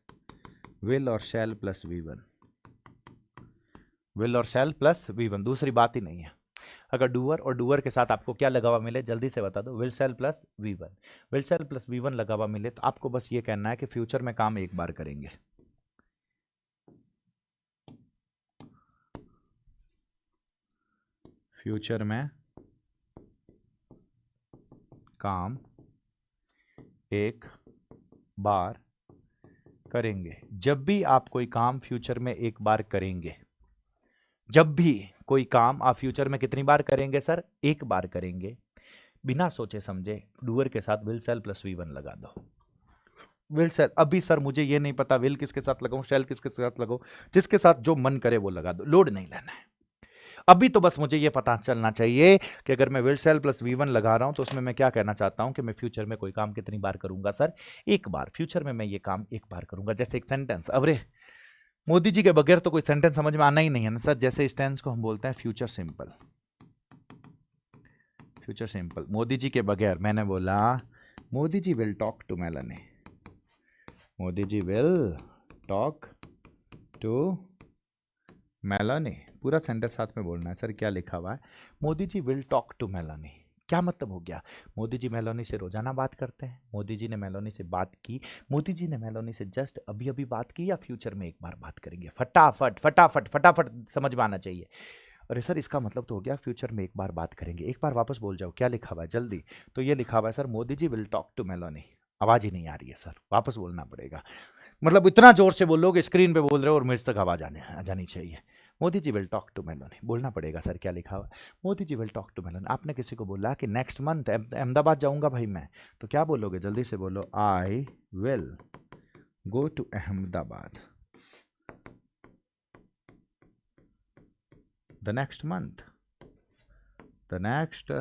विल और शैल प्लस V1, विल और शैल प्लस V1, दूसरी बात ही नहीं है। अगर डूअर और डूअर के साथ आपको क्या लगा हुआ मिले, जल्दी से बता दो। Will shell plus V1, will shell plus V1 लगा हुआ मिले तो आपको बस ये कहना है कि फ्यूचर में काम एक बार करेंगे। फ्यूचर में काम एक बार करेंगे। जब भी आप कोई काम फ्यूचर में एक बार करेंगे, जब भी कोई काम आप फ्यूचर में कितनी बार करेंगे सर, एक बार करेंगे, बिना सोचे समझे डूअर के साथ विल शैल प्लस V1 लगा दो। विल शैल, अभी सर मुझे ये नहीं पता विल किसके साथ लगाऊं, शैल किसके साथ लगाऊं, जिसके साथ जो मन करे वो लगा दो, लोड नहीं लेना है। अभी तो बस मुझे ये पता चलना चाहिए कि अगर मैं विल शैल प्लस V1 लगा रहा हूं तो उसमें मैं क्या कहना चाहता हूं कि मैं फ्यूचर में कोई काम कितनी बार करूंगा सर, एक बार। फ्यूचर में मैं ये काम एक बार करूंगा। जैसे एक सेंटेंस, अरे मोदी जी के बगैर तो कोई सेंटेंस समझ में आना ही नहीं है ना सर। जैसे इस टेंस को हम बोलते हैं future simple, future simple. Modi ji के बगैर, मैंने बोला Modi ji will talk to Meloni, Modi ji will talk to Meloni, पूरा सेंटेंस साथ में बोलना है। सर क्या लिखा हुआ है, Modi ji will talk to Meloni, क्या मतलब हो गया, मोदी जी मेलोनी से रोजाना बात करते हैं, मोदी जी ने मेलोनी से बात की, मोदी जी ने मेलोनी से जस्ट अभी अभी बात की, या फ्यूचर में एक बार बात करेंगे। फटाफट फटाफट फटाफट समझ में आना चाहिए। अरे सर इसका मतलब तो हो गया फ्यूचर में एक बार बात करेंगे। एक बार वापस बोल जाओ, क्या लिखा हुआ है जल्दी। तो ये लिखा हुआ है sir Modi ji will talk to Meloni, आवाज ही नहीं आ रही है सर, वापस बोलना पड़ेगा। मतलब इतना जोर से बोलो कि स्क्रीन पे बोल रहे हो और मेरे तक आवाज आ जानी चाहिए। Modi ji will talk to Meloni, बोलना पड़ेगा सर क्या लिखा हुआ, Modi ji will talk to Meloni. आपने किसी को बोला कि नेक्स्ट मंथ अहमदाबाद जाऊंगा भाई मैं, तो क्या बोलोगे, जल्दी से बोलो, I will go to Ahmedabad the next month, the next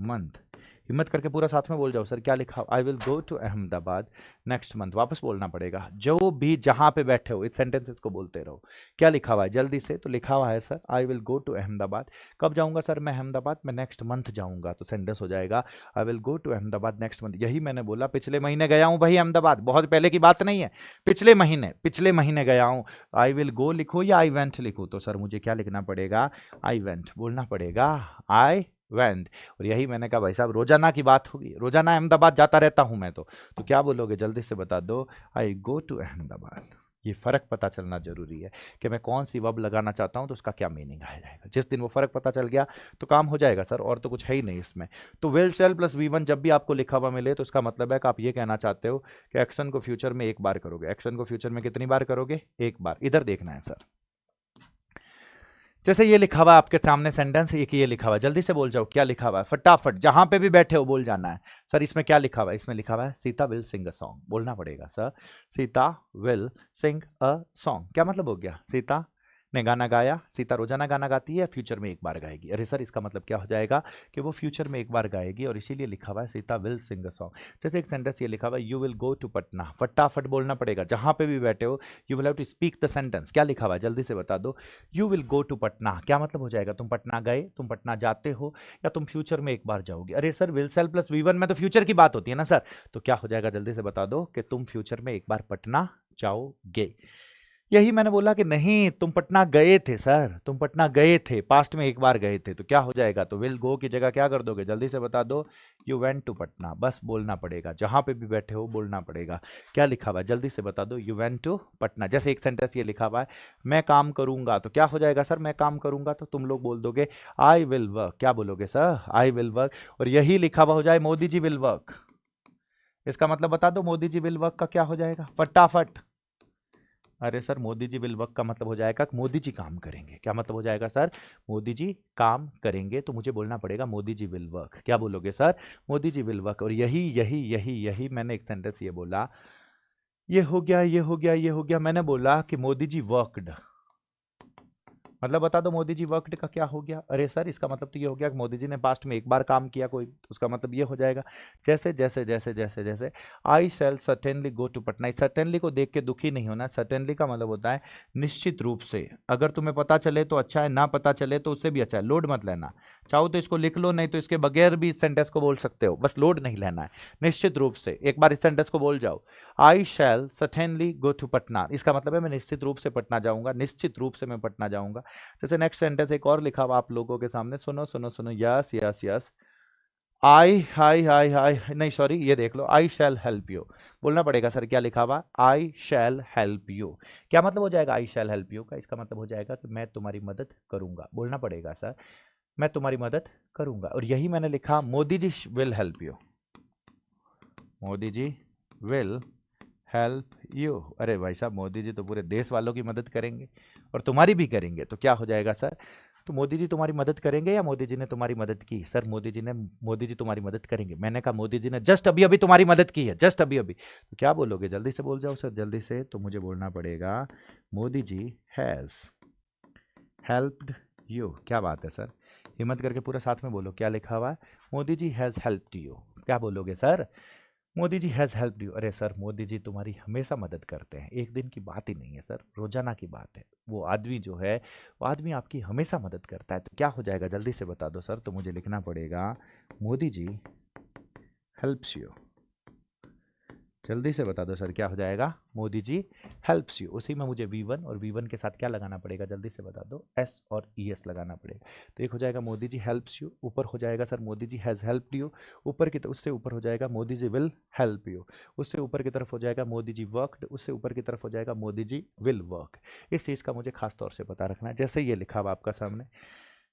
month. हिम्मत करके पूरा साथ में बोल जाओ सर क्या लिखा, I will go to Ahmedabad next month. वापस बोलना पड़ेगा, जो भी जहां पे बैठे हो इस सेंटेंसेस को बोलते रहो। क्या लिखा हुआ है जल्दी से, तो लिखा हुआ है sir I will go to Ahmedabad. कब जाऊंगा सर मैं अहमदाबाद, मैं नेक्स्ट मंथ जाऊंगा, तो सेंटेंस हो जाएगा I will go to Ahmedabad next month. यही मैंने बोला, पिछले महीने गया हूं भाई अहमदाबाद, बहुत पहले की बात नहीं है, पिछले महीने गया हूं। आई विल गो लिखो या आई वेंट लिखो, तो सर मुझे क्या लिखना पड़ेगा, आई वेंट बोलना पड़ेगा, आई वेंट। और यही मैंने कहा भाई साहब रोजाना की बात होगी, रोजाना अहमदाबाद जाता रहता हूं मैं तो क्या बोलोगे जल्दी से बता दो, आई गो टू अहमदाबाद। ये फर्क पता चलना जरूरी है कि मैं कौन सी वर्ब लगाना चाहता हूं तो उसका क्या मीनिंग आ जाएगा। जिस दिन वो फर्क पता चल गया तो काम हो जाएगा सर, और तो कुछ है ही नहीं इसमें। तो विल शेल प्लस वी1 जब भी आपको लिखा हुआ मिले तो उसका मतलब है कि आप ये कहना चाहते हो कि एक्शन को फ्यूचर में एक बार करोगे। एक्शन को फ्यूचर में कितनी बार करोगे? एक बार। इधर देखना है सर, जैसे ये लिखा हुआ है आपके सामने सेंटेंस, एक ये लिखा हुआ है, जल्दी से बोल जाओ क्या लिखा हुआ है, फटाफट जहां पे भी बैठे हो बोल जाना है। सर इसमें क्या लिखा हुआ है? इसमें लिखा हुआ है Sita will sing a song. बोलना पड़ेगा sir, Sita will sing a song. क्या मतलब हो गया? सीता ने गाना गाया। सीता रोजाना गाना गाती है, फ्यूचर में एक बार गाएगी। अरे सर इसका मतलब क्या हो जाएगा कि वो फ्यूचर में एक बार गाएगी, और इसीलिए लिखा हुआ है Sita will sing a song. जैसे एक सेंटेंस ये लिखा हुआ है you will go to Patna. फटाफट बोलना पड़ेगा जहां पे भी बैठे हो, you will have to speak the sentence. क्या लिखा हुआ है जल्दी से बता दो, you will go to Patna. क्या मतलब हो जाएगा? तुम पटना गए, तुम पटना जाते हो, या तुम फ्यूचर में एक बार जाओगे। अरे सर विल सेल प्लस वी1 में तो फ्यूचर की बात होती है ना सर, तो क्या हो जाएगा जल्दी से बता दो कि तुम फ्यूचर में एक बार पटना जाओगे। यही मैंने बोला कि नहीं तुम पटना गए थे सर, तुम पटना गए थे, पास्ट में एक बार गए थे। तो क्या हो जाएगा? तो विल गो की जगह क्या कर दोगे जल्दी से बता दो, यू वेंट टू पटना। बस बोलना पड़ेगा, जहां पे भी बैठे हो बोलना पड़ेगा। क्या लिखा हुआ है जल्दी से बता दो, यू वेंट टू पटना। जैसे एक सेंटेंस ये लिखा हुआ है मैं काम करूंगा, तो क्या हो जाएगा सर? मैं काम करूंगा तो तुम लोग बोल दोगे आई विल वर्क। क्या बोलोगे सर? I will work. और यही लिखा हुआ हो जाए मोदी जी विल वर्क, इसका मतलब बता दो मोदी जी विल वर्क का क्या हो जाएगा फटाफट। अरे sir Modi ji will work का मतलब हो जाएगा मोदी जी काम करेंगे। क्या मतलब हो जाएगा सर? मोदी जी काम करेंगे, तो मुझे बोलना पड़ेगा मोदी जी विल वर्क। क्या बोलोगे sir? Modi ji will work. और यही यही यही यही मैंने एक सेंटेंस ये बोला, ये हो गया ये हो गया ये हो गया, मैंने बोला कि मोदी जी वर्कड। मतलब बता दो मोदी जी वर्कड का क्या हो गया? अरे सर इसका मतलब तो ये हो गया कि मोदी जी ने पास्ट में एक बार काम किया कोई, उसका मतलब ये हो जाएगा। जैसे जैसे जैसे जैसे जैसे I shall certainly go to Patna. Certainly को देख के दुखी नहीं होना। सर्टेनली का मतलब होता है निश्चित रूप से। अगर तुम्हें पता चले तो अच्छा है, ना पता चले तो उससे भी अच्छा है। लोड मत लेना, चाहो तो इसको लिख लो, नहीं तो इसके बगैर भी इस सेंटेंस को बोल सकते हो, बस लोड नहीं लेना है। निश्चित रूप से एक बार इस सेंटेंस को बोल जाओ, आई shall certainly go to Patna. इसका मतलब है मैं निश्चित रूप से पटना जाऊंगा, निश्चित रूप से मैं पटना जाऊंगा। जैसे नेक्स्ट सेंटेंस एक और लिखा हुआ आप लोगों के सामने, सुनो सुनो सुनो, यस यस यस, आई हाई हाई हाई नहीं सॉरी, ये देख लो, आई शैल हेल्प यू। बोलना पड़ेगा सर क्या लिखा हुआ? आई शैल हेल्प यू। क्या मतलब हो जाएगा आई शैल हेल्प यू का? इसका मतलब हो जाएगा कि मैं तुम्हारी मदद करूंगा। बोलना पड़ेगा सर मैं तुम्हारी मदद करूंगा। और यही मैंने लिखा Modi ji will help you, Modi ji will help you. अरे भाई साहब मोदी जी तो पूरे देश वालों की मदद करेंगे और तुम्हारी भी करेंगे, तो क्या हो जाएगा सर? तो मोदी जी तुम्हारी मदद करेंगे या मोदी जी ने तुम्हारी मदद की? सर मोदी जी तुम्हारी मदद करेंगे। मैंने कहा मोदी जी ने जस्ट अभी अभी तुम्हारी मदद की है, जस्ट अभी अभी। तो क्या बोलोगे जल्दी से बोल जाओ सर जल्दी से। तो मुझे बोलना पड़ेगा Modi ji has helped you. क्या बात है सर, हिम्मत करके पूरा साथ में बोलो क्या लिखा हुआ है, Modi ji has helped you. क्या बोलोगे sir? Modi ji has helped you. अरे सर मोदी जी तुम्हारी हमेशा मदद करते हैं, एक दिन की बात ही नहीं है सर, रोजाना की बात है। वो आदमी जो है वो आदमी आपकी हमेशा मदद करता है। तो क्या हो जाएगा जल्दी से बता दो सर। तो मुझे लिखना पड़ेगा मोदी जी हेल्प्स यू। जल्दी से बता दो सर क्या हो जाएगा? मोदी जी हेल्प्स यू। उसी में मुझे V1 और V1 के साथ क्या लगाना पड़ेगा जल्दी से बता दो, एस और ES लगाना पड़ेगा। तो एक हो जाएगा मोदी जी हेल्प्स यू, ऊपर हो जाएगा sir Modi ji has helped you, ऊपर की उससे ऊपर हो जाएगा Modi ji will help you, उससे ऊपर की तरफ हो जाएगा मोदी जी वर्कड, उससे ऊपर की तरफ हो जाएगा मोदी जी विल वर्क। इस चीज़ का मुझे खास तौर से पता रखना है। जैसे ये लिखा हुआ आपका सामने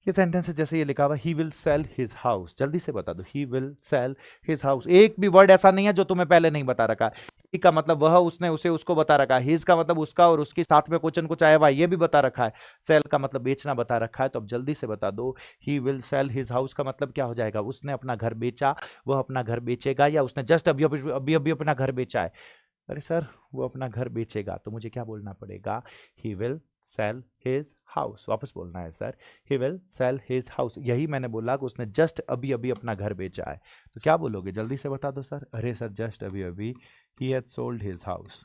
ये सेंटेंस है, जैसे ये लिखा हुआ he will sell his house. जल्दी से बता दो he will sell his house. एक भी वर्ड ऐसा नहीं है जो तुम्हें पहले नहीं बता रखा। ही का मतलब वह, उसने, उसे, उसको बता रखा है। हिज का मतलब उसका और उसकी, साथ में कुछ न कुछ आया हुआ ये भी बता रखा है। सेल का मतलब बेचना बता रखा है। तो अब जल्दी से बता दो he will sell his house का मतलब क्या हो जाएगा? उसने अपना घर बेचा, वह अपना घर बेचेगा, या उसने जस्ट अभी अभी अभी अभी अपना घर बेचा है। अरे सर वो अपना घर बेचेगा, तो मुझे क्या बोलना पड़ेगा? He will sell his house. वापस बोलना है sir, he will sell his house. यही मैंने बोला कि उसने जस्ट अभी अभी अपना घर बेचा है। तो क्या बोलोगे जल्दी से बता दो सर। अरे सर जस्ट अभी अभी he has sold his house.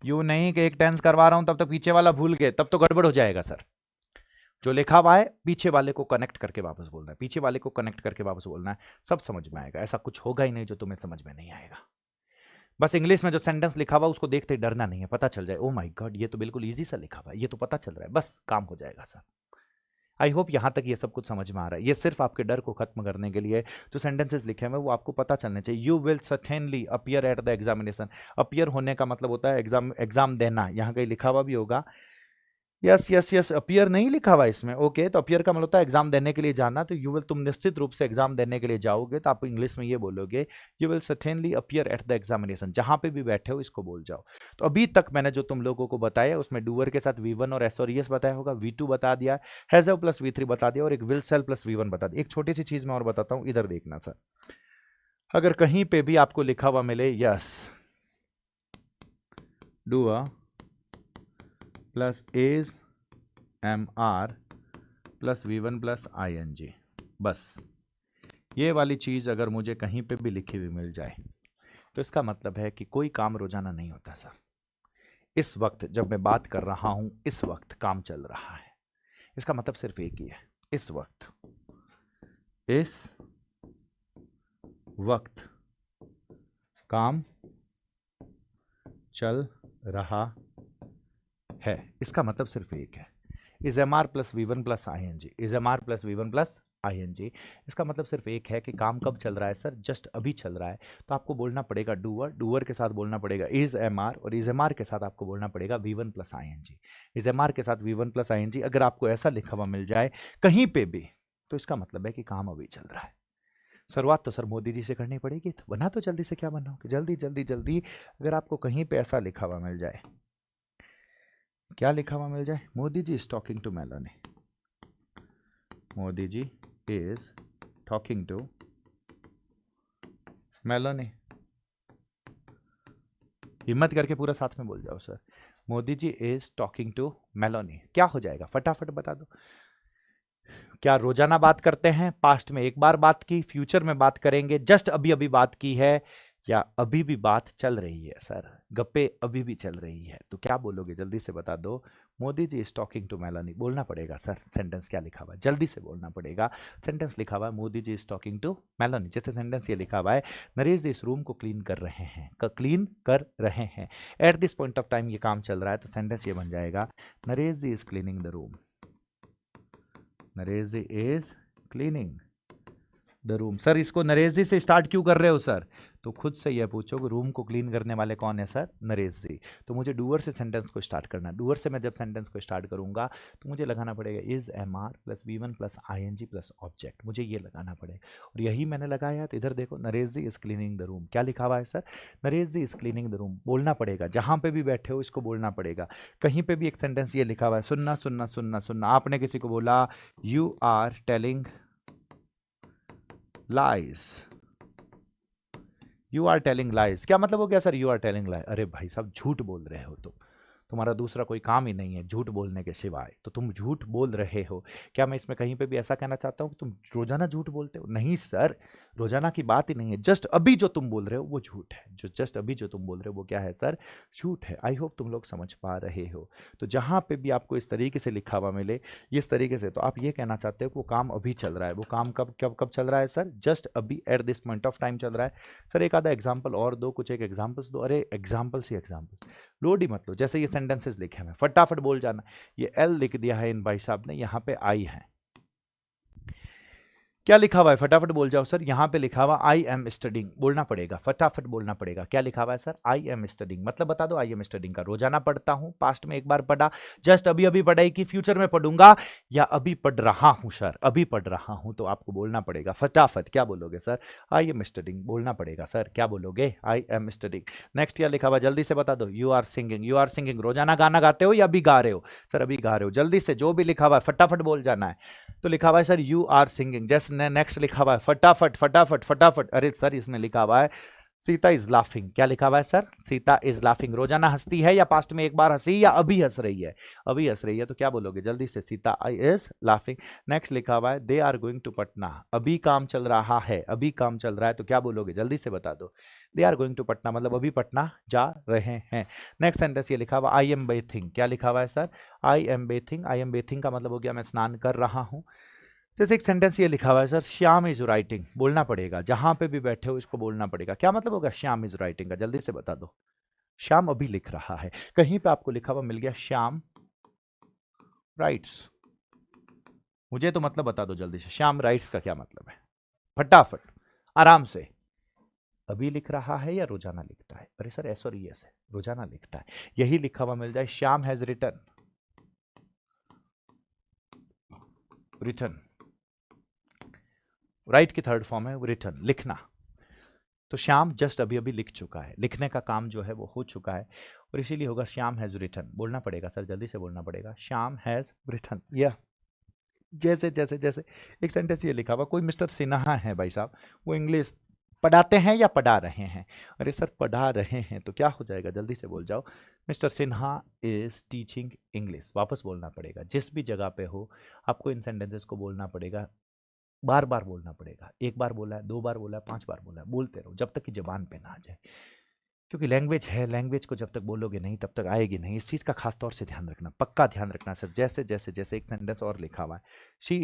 यूं नहीं कि एक टेंस करवा रहा हूं तब तक पीछे वाला भूल गए, तब तो गड़बड़ हो जाएगा सर। जो लिखा हुआ है पीछे वाले को कनेक्ट करके वापस बोलना है, पीछे वाले को कनेक्ट करके वापस बोलना है, सब समझ में आएगा। ऐसा कुछ होगा ही नहीं जो तुम्हें समझ में नहीं आएगा। बस इंग्लिश में जो सेंटेंस लिखा हुआ उसको देखते ही डरना नहीं है, पता चल जाए ओ माय गॉड ये तो बिल्कुल इजी सा लिखा हुआ है, ये तो पता चल रहा है, बस काम हो जाएगा सर। आई होप यहाँ तक ये सब कुछ समझ में आ रहा है। ये सिर्फ आपके डर को खत्म करने के लिए जो सेंटेंसेस लिखे हैं वो आपको पता चलने चाहिए। You will certainly appear at the examination. Appear होने का मतलब होता है एग्जाम देना। यहाँ कहीं लिखा हुआ भी होगा, यस यस यस, अपीयर नहीं लिखा हुआ इसमें, ओके। तो अपीयर का मतलब होता है एग्जाम देने के लिए जाना। तो यू विल, तुम निश्चित रूप से एग्जाम देने के लिए जाओगे, तो आप इंग्लिश में ये बोलोगे, you will certainly appear at the examination. जहां पे भी बैठे हो इसको बोल जाओ। तो अभी तक मैंने जो तुम लोगों को बताया उसमें डूअर के साथ V1 और एस और यस बताया होगा, V2 बता दिया, हैज हैव प्लस V3 बता दिया, और एक विल सेल प्लस V1 बता दिया। एक छोटी सी चीज मैं और बताता हूं, इधर देखना सर। अगर कहीं पे भी आपको लिखा हुआ मिले yes doer plus is MR plus V1 plus ING, बस ये वाली चीज अगर मुझे कहीं पे भी लिखी हुई मिल जाए तो इसका मतलब है कि कोई काम रोजाना नहीं होता सर। इस वक्त जब मैं बात कर रहा हूं, इस वक्त काम चल रहा है। इसका मतलब सिर्फ एक ही है, इस वक्त काम चल रहा है। इसका मतलब सिर्फ एक है, is MR plus V1 plus ING, is MR plus V1 plus ING। इसका मतलब सिर्फ एक है कि काम कब चल रहा है सर, जस्ट अभी चल रहा है। तो आपको बोलना पड़ेगा डूअर, डूअर के साथ बोलना पड़ेगा इज MR, और इज MR के साथ आपको बोलना पड़ेगा V1 plus ING। Is MR के साथ V1 प्लस ING अगर आपको ऐसा लिखा हुआ मिल जाए कहीं पे भी, तो इसका मतलब है कि काम अभी चल रहा है। शुरुआत तो सर मोदी जी से करनी पड़ेगी, तो बना तो जल्दी से, क्या बनाओगे, जल्दी जल्दी जल्दी। अगर आपको कहीं पे ऐसा लिखा हुआ मिल जाए, क्या लिखा हुआ मिल जाए, Modi ji is talking to Meloni, Modi ji is talking to Meloni, हिम्मत करके पूरा साथ में बोल जाओ sir, Modi ji is talking to Meloni. क्या हो जाएगा फटाफट बता दो। क्या रोजाना बात करते हैं, पास्ट में एक बार बात की, फ्यूचर में बात करेंगे, जस्ट अभी अभी बात की है, या अभी भी बात चल रही है सर, गप्पे अभी भी चल रही है। तो क्या बोलोगे, जल्दी से बता दो। Modi ji is talking to Melanie, बोलना पड़ेगा सर। सेंटेंस क्या लिखा हुआ है, जल्दी से बोलना पड़ेगा। सेंटेंस लिखा हुआ है Modi ji is talking to Melanie. जैसे सेंटेंस ये लिखा हुआ है, नरेश जी इस रूम को क्लीन कर रहे हैं, क्लीन कर रहे हैं। At this point of time ये काम चल रहा है, तो सेंटेंस ये बन जाएगा, Naresh ji is cleaning the room, Naresh ji is cleaning the room. Sir इसको नरेश जी से स्टार्ट क्यों कर रहे हो सर, तो खुद से यह पूछो कि रूम को क्लीन करने वाले कौन है सर, नरेश जी। तो मुझे डूअर से सेंटेंस को स्टार्ट करना है। डूअर से मैं जब सेंटेंस को स्टार्ट करूंगा तो मुझे लगाना पड़ेगा is MR plus V1 plus ING plus object, मुझे ये लगाना पड़ेगा। और यही मैंने लगाया, तो इधर देखो, Naresh ji is cleaning the room, क्या लिखा हुआ है sir, Naresh ji is cleaning the room. बोलना पड़ेगा, जहां पे भी बैठे हो इसको बोलना पड़ेगा। कहीं पे भी एक सेंटेंस ये लिखा हुआ है, सुनना सुनना सुनना सुनना, आपने किसी को बोला you are telling lies, you are telling lies, क्या मतलब हो गया sir, you are telling lies. अरे भाई साहब झूठ बोल रहे हो तुम, तुम्हारा दूसरा कोई काम ही नहीं है झूठ बोलने के सिवाय, तो तुम झूठ बोल रहे हो। क्या मैं इसमें कहीं पे भी ऐसा कहना चाहता हूँ कि तुम रोजाना झूठ बोलते हो, नहीं सर, रोजाना की बात ही नहीं है। जस्ट अभी जो तुम बोल रहे हो वो झूठ है, जो जस्ट अभी जो तुम बोल रहे हो वो क्या है सर, झूठ है। आई होप तुम लोग समझ पा रहे हो। तो जहां पे भी आपको इस तरीके से लिखा हुआ मिले, इस तरीके से, तो आप ये कहना चाहते हो कि वो काम अभी चल रहा है। वो काम कब कब कब चल रहा है सर, जस्ट अभी, at this point of time चल रहा है। सर एक आधा एग्जाम्पल और दो, कुछ एक एग्जाम्पल्स दो। अरे एग्जाम्पल्स ही एग्जाम्पल्स, लोड ही मत लो। जैसे ये सेंटेंसेस लिखे हैं, फटाफट बोल जाना। ये एल लिख दिया है इन भाई साहब ने, यहाँ पे आई है, क्या लिखा हुआ है फटाफट बोल जाओ सर। यहां पे लिखा हुआ आई एम स्टडिंग, बोलना पड़ेगा, फटाफट बोलना पड़ेगा। क्या लिखा हुआ है सर, आई एम स्टडिंग, मतलब बता दो आई एम स्टडिंग का रोजाना पढ़ता हूं, पास्ट में एक बार पढ़ा, जस्ट अभी अभी पढ़ाई की, फ्यूचर में पढ़ूंगा, या अभी पढ़ रहा हूं सर, अभी पढ़ रहा हूं। तो आपको बोलना पड़ेगा फटाफट, क्या बोलोगे सर, आई एम स्टडिंग, बोलना पड़ेगा सर, क्या बोलोगे, आई एम स्टडिंग। नेक्स्ट क्या लिखा हुआ जल्दी से बता दो, you are singing, you are singing, रोजाना गाना गाते हो या अभी गा रहे हो सर, अभी गा रहे हो। जल्दी से जो भी लिखा हुआ है फटाफट बोल जाना है। तो लिखा हुआ है सर यू आर सिंगिंग, जैसे नेक्स्ट लिखा हुआ है फटाफट फटाफट फटाफट। अरे सर इसमें लिखा हुआ है सीता इज लाफिंग, क्या लिखा हुआ है सर, सीता इज लाफिंग, रोजाना हंसती है या पास्ट में एक बार हंसी, या अभी हंस रही है, अभी हंस रही है। तो क्या बोलोगे जल्दी से, सीता इज लाफिंग। नेक्स्ट लिखा हुआ है they are going to Patna, अभी काम चल रहा है, अभी काम चल रहा है। तो क्या बोलोगे जल्दी से बता दो, they are going to Patna मतलब अभी पटना जा रहे हैं। नेक्स्ट सेंटेंस ये लिखा हुआ आई एम बेथिंग, क्या लिखा हुआ है sir, I am bathing, I am bathing का मतलब हो गया मैं स्नान कर रहा हूं। जैसे एक सेंटेंस ये लिखा हुआ है सर श्याम इज राइटिंग, बोलना पड़ेगा, जहां पे भी बैठे हो इसको बोलना पड़ेगा। क्या मतलब होगा श्याम इज राइटिंग का, जल्दी से बता दो। श्याम अभी लिख रहा है, कहीं पे आपको लिखा हुआ मिल गया श्याम राइट्स, मुझे तो मतलब बता दो जल्दी से, श्याम राइट्स का क्या मतलब है? फटाफट, आराम से। अभी लिख रहा है या रोजाना लिखता है? अरे सर एस और ईएस है, रोजाना लिखता है। यही लिखा हुआ मिल जाए, Shyam has written, written write की थर्ड फॉर्म है रिटन, लिखना। तो श्याम जस्ट अभी अभी लिख चुका है, लिखने का काम जो है वो हो चुका है, और इसीलिए होगा श्याम हैज रिटन। बोलना पड़ेगा सर, जल्दी से बोलना पड़ेगा, श्याम हैज रिटन। या जैसे जैसे जैसे एक सेंटेंस ये लिखा हुआ, कोई मिस्टर सिन्हा है भाई साहब, वो इंग्लिश पढ़ाते हैं या पढ़ा रहे हैं? अरे सर पढ़ा रहे हैं, तो क्या हो जाएगा? जल्दी से बोल जाओ, mister Sinha is teaching English. वापस बोलना पड़ेगा, जिस भी जगह पे हो आपको इन सेंटेंसेस को बोलना पड़ेगा, बार बार बोलना पड़ेगा। एक बार बोला है, दो बार बोला है, 5 बार बोला है, बोलते रहो जब तक कि जबान पे ना आ जाए, क्योंकि लैंग्वेज है, लैंग्वेज को जब तक बोलोगे नहीं तब तक आएगी नहीं। इस चीज़ का खास तौर से ध्यान रखना, पक्का ध्यान रखना सर। जैसे जैसे जैसे एक सेंटेंस और लिखा हुआ है, she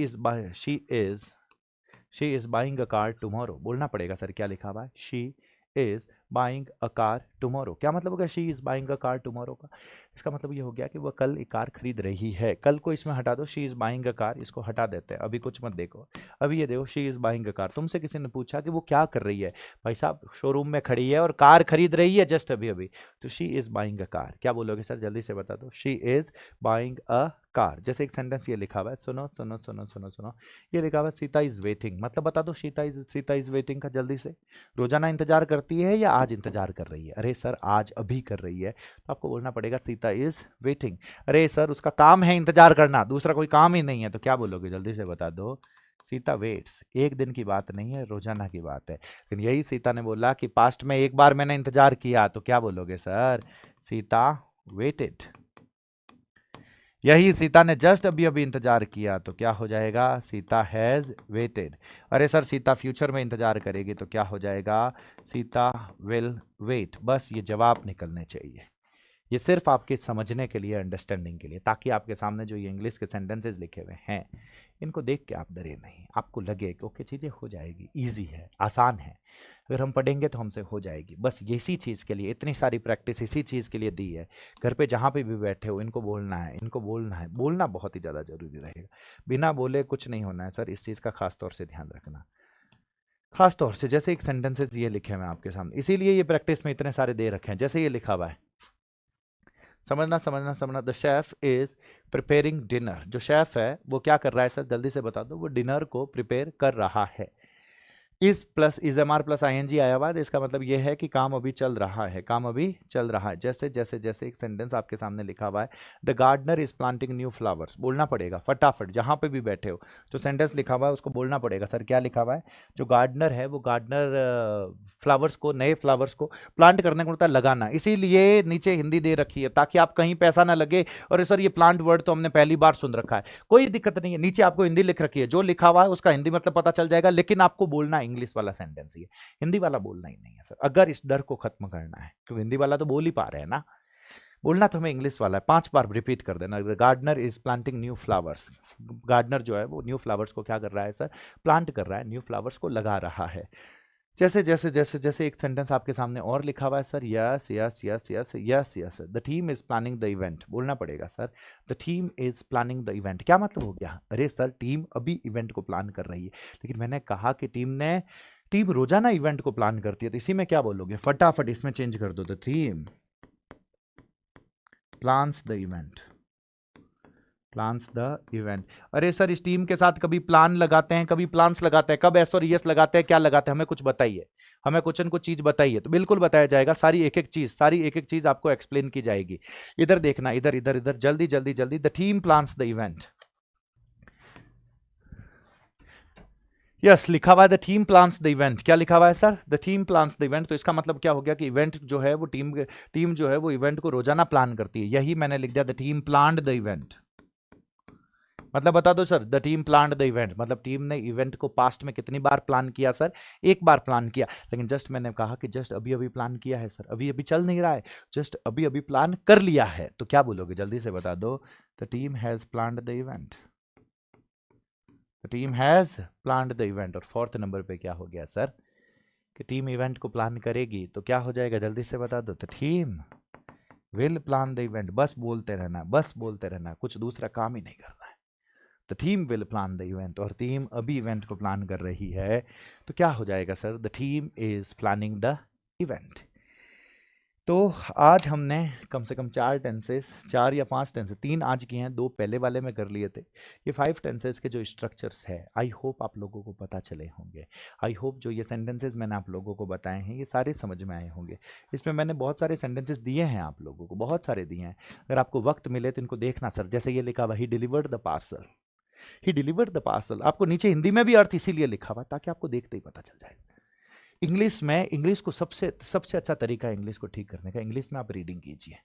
is buying a car tomorrow. बोलना पड़ेगा सर, क्या लिखा हुआ है? She is buying a car tomorrow. क्या मतलब हो गया she is buying a car tomorrow का? इसका मतलब ये हो गया कि वह कल एक कार खरीद रही है। कल को इसमें हटा दो, she is buying a car, इसको हटा देते हैं, अभी कुछ मत देखो। अभी ये देखो, she is buying a car. तुमसे किसी ने पूछा कि वो क्या कर रही है? भाई साहब शोरूम में खड़ी है और कार खरीद रही है जस्ट अभी अभी, तो she is buying a car. क्या बोलोगे सर? जल्दी से बता दो, she is buying a car. जैसे एक सेंटेंस ये लिखा हुआ है, सुनो सुनो सुनो सुनो सुनो, ये लिखा हुआ है सीता इज वेटिंग। मतलब बता दो, सीता इज वेटिंग का जल्दी से। रोजाना इंतजार करती है या आज इंतजार कर रही है? अरे सर आज अभी कर रही है, तो आपको बोलना पड़ेगा सीता इज वेटिंग। अरे सर उसका काम है इंतजार करना, दूसरा कोई काम ही नहीं है, तो क्या बोलोगे? जल्दी से बता दो, सीता वेट्स। एक दिन की बात नहीं है, रोजाना की बात है। लेकिन यही सीता ने बोला कि पास्ट में एक बार मैंने इंतजार किया, तो क्या बोलोगे सर? सीता वेटेड। यही सीता ने जस्ट अभी अभी इंतजार किया, तो क्या हो जाएगा? Sita has waited. अरे सर सीता फ्यूचर में इंतजार करेगी, तो क्या हो जाएगा? Sita will wait. बस ये जवाब निकलने चाहिए। ये सिर्फ आपके समझने के लिए, अंडरस्टैंडिंग के लिए, ताकि आपके सामने जो ये इंग्लिश के सेंटेंसेस लिखे हुए हैं इनको देख के आप डरे नहीं, आपको लगे कि ओके चीज़ें हो जाएगी, इजी है, आसान है, अगर हम पढ़ेंगे तो हमसे हो जाएगी। बस इसी चीज़ के लिए इतनी सारी प्रैक्टिस इसी चीज़ के लिए दी है। घर पे जहाँ पे भी बैठे हो इनको बोलना है, इनको बोलना है, बोलना बहुत ही ज़्यादा जरूरी रहेगा। बिना बोले कुछ नहीं होना है सर, इस चीज़ का खास तौर से ध्यान रखना। खास तौर से जैसे एक सेंटेंसेस ये लिखे हुए हैं आपके सामने, इसीलिए ये प्रैक्टिस में इतने सारे दे रखे हैं। जैसे ये लिखा हुआ है, समझना समझना समझना, the chef is preparing dinner. जो शेफ है वो क्या कर रहा है सर? जल्दी से बता दो, वो डिनर को प्रिपेयर कर रहा है। Is plus is am are plus I N G आया हुआ है, इसका मतलब ये है कि काम अभी चल रहा है, काम अभी चल रहा है। जैसे जैसे जैसे एक सेंटेंस आपके सामने लिखा हुआ है, the gardener is planting new flowers. बोलना पड़ेगा फटाफट, जहां पे भी बैठे हो जो सेंटेंस लिखा हुआ है उसको बोलना पड़ेगा। सर क्या लिखा हुआ है? जो गार्डनर है वो गार्डनर फ्लावर्स को, नए फ्लावर्स को प्लांट करने को होता है लगाना, इसीलिए नीचे हिंदी दे रखी है ताकि आप कहीं पैसा ना लगे और सर ये प्लांट वर्ड तो हमने पहली बार सुन रखा है। कोई दिक्कत नहीं है, नीचे आपको हिंदी लिख रखी है, जो लिखा हुआ है उसका हिंदी मतलब पता चल जाएगा, लेकिन आपको बोलना इंग्लिश वाला सेंटेंस ही है, हिंदी वाला बोलना ही नहीं है सर, अगर इस डर को खत्म करना है, क्योंकि हिंदी वाला तो बोल ही पा रहे हैं ना, बोलना तो हमें इंग्लिश वाला है। 5 बार रिपीट कर देना, gardener is planting new flowers. Gardener जो है वो न्यू फ्लावर्स को क्या कर रहा है सर? प्लांट कर रहा है, न्यू फ्लावर्स को लगा रहा है। जैसे जैसे जैसे जैसे एक सेंटेंस आपके सामने और लिखा हुआ है sir, yes yes yes yes yes yes, the team is planning the event. बोलना पड़ेगा sir, the team is planning the event. क्या मतलब हो गया? अरे सर टीम अभी इवेंट को प्लान कर रही है, लेकिन मैंने कहा कि टीम रोजाना इवेंट को प्लान करती है, तो इसी में क्या बोलोगे? फटाफट इसमें चेंज कर दो, the team plans the event, plans the event. अरे सर इस टीम के साथ कभी प्लान लगाते हैं, कभी प्लान्स लगाते हैं, कब एस और यस लगाते हैं, क्या लगाते हैं, हमें कुछ बताइए, हमें कुछ न कुछ चीज बताइए। तो बिल्कुल बताया जाएगा, सारी एक एक चीज आपको एक्सप्लेन की जाएगी। इधर देखना, इधर इधर इधर, जल्दी जल्दी जल्दी, the team plans the event. Yes लिखा हुआ है the team plans the event. क्या लिखा हुआ है sir? The team plans the event. तो इसका मतलब क्या हो गया कि इवेंट जो है वो टीम जो है वो इवेंट को रोजाना प्लान करती है, यही मैंने लिख दिया, the team planned the event. मतलब बता दो sir, the team planned the event, मतलब टीम ने इवेंट को पास्ट में कितनी बार प्लान किया सर? एक बार प्लान किया, लेकिन जस्ट मैंने कहा कि जस्ट अभी अभी प्लान किया है सर, अभी अभी चल नहीं रहा है, जस्ट अभी अभी प्लान कर लिया है, तो क्या बोलोगे? जल्दी से बता दो, the team has planned the event, the team has planned the event. और फोर्थ नंबर पे क्या हो गया सर? कि टीम इवेंट को प्लान करेगी, तो क्या हो जाएगा? जल्दी से बता दो, the team will plan the event. बस बोलते रहना, बस बोलते रहना, कुछ दूसरा काम ही नहीं करना है, the team will plan the event, और टीम अभी इवेंट को प्लान कर रही है, तो क्या हो जाएगा sir? The team is planning the event. तो आज हमने कम से कम 4 टेंसेस, 4 या 5 टेंसेस, 3 आज किए हैं, 2 पहले वाले में कर लिए थे। ये 5 टेंसेस के जो स्ट्रक्चर्स है, आई होप आप लोगों को पता चले होंगे। आई होप जो ये सेंटेंसेस मैंने आप लोगों को बताए हैं ये सारे समझ में आए होंगे। इसमें मैंने बहुत सारे सेंटेंसेस दिए हैं आप लोगों को, बहुत सारे दिए हैं। अगर आपको वक्त मिले तो इनको देखना सर। जैसे ये लिखा हुआ, he delivered the parcel, he delivered the parcel, आपको नीचे हिंदी में भी अर्थ इसीलिए लिखा हुआ ताकि आपको देखते ही पता चल जाए। इंग्लिश में, इंग्लिश को सबसे सबसे अच्छा तरीका है इंग्लिश को ठीक करने का, इंग्लिश में आप रीडिंग कीजिए।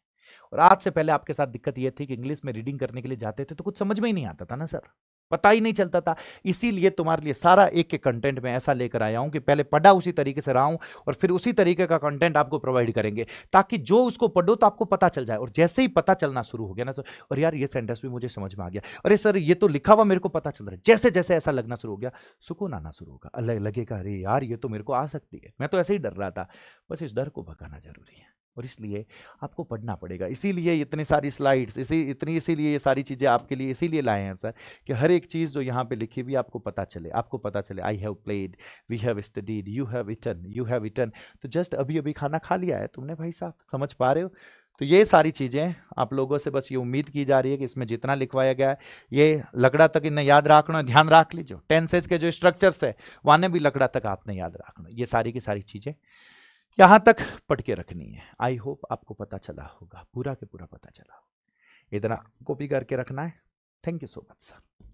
और आज से पहले आपके साथ दिक्कत ये थी कि इंग्लिश में रीडिंग करने के लिए जाते थे तो कुछ समझ में ही नहीं आता था ना सर, पता ही नहीं चलता था। इसीलिए तुम्हारे लिए सारा एक एक कंटेंट में ऐसा लेकर आया हूं कि पहले पढ़ा उसी तरीके से रहा हूं और फिर उसी तरीके का कंटेंट आपको प्रोवाइड करेंगे, ताकि जो उसको पढ़ो तो आपको पता चल जाए। और जैसे ही पता चलना शुरू हो गया ना सर, और यार ये सेंटेंस भी मुझे समझ में आ गया, अरे सर ये तो लिखा हुआ मेरे को पता चल रहा है, जैसे जैसे ऐसा लगना शुरू हो गया, सुकून आना शुरू होगा, लगेगा अरे यार ये तो मेरे को आ सकती है। मैं तो ऐसे ही डर रहा था, बस इस डर को भगाना जरूरी है और इसलिए आपको पढ़ना पड़ेगा। इसीलिए इतनी सारी स्लाइड्स, इसीलिए ये सारी चीज़ें आपके लिए इसीलिए लाए हैं सर, कि हर एक चीज़ जो यहाँ पे लिखी हुई आपको पता चले, आपको पता चले। I have played, we have studied, you have eaten, you have eaten. तो जस्ट अभी अभी खाना खा लिया है तुमने भाई साहब, समझ पा रहे हो? तो ये सारी चीज़ें आप लोगों से बस ये उम्मीद की जा रही है कि इसमें जितना लिखवाया गया है ये लकड़ा तक इन्हें याद रखना, ध्यान रख लीजिए। टेंसेस के जो स्ट्रक्चर्स है वाने भी लकड़ा तक आपने याद रखना। ये सारी की सारी चीज़ें यहाँ तक पढ़ के रखनी है। आई होप आपको पता चला होगा, पूरा के पूरा पता चला होगा। इतना कॉपी करके रखना है। Thank you so much sir.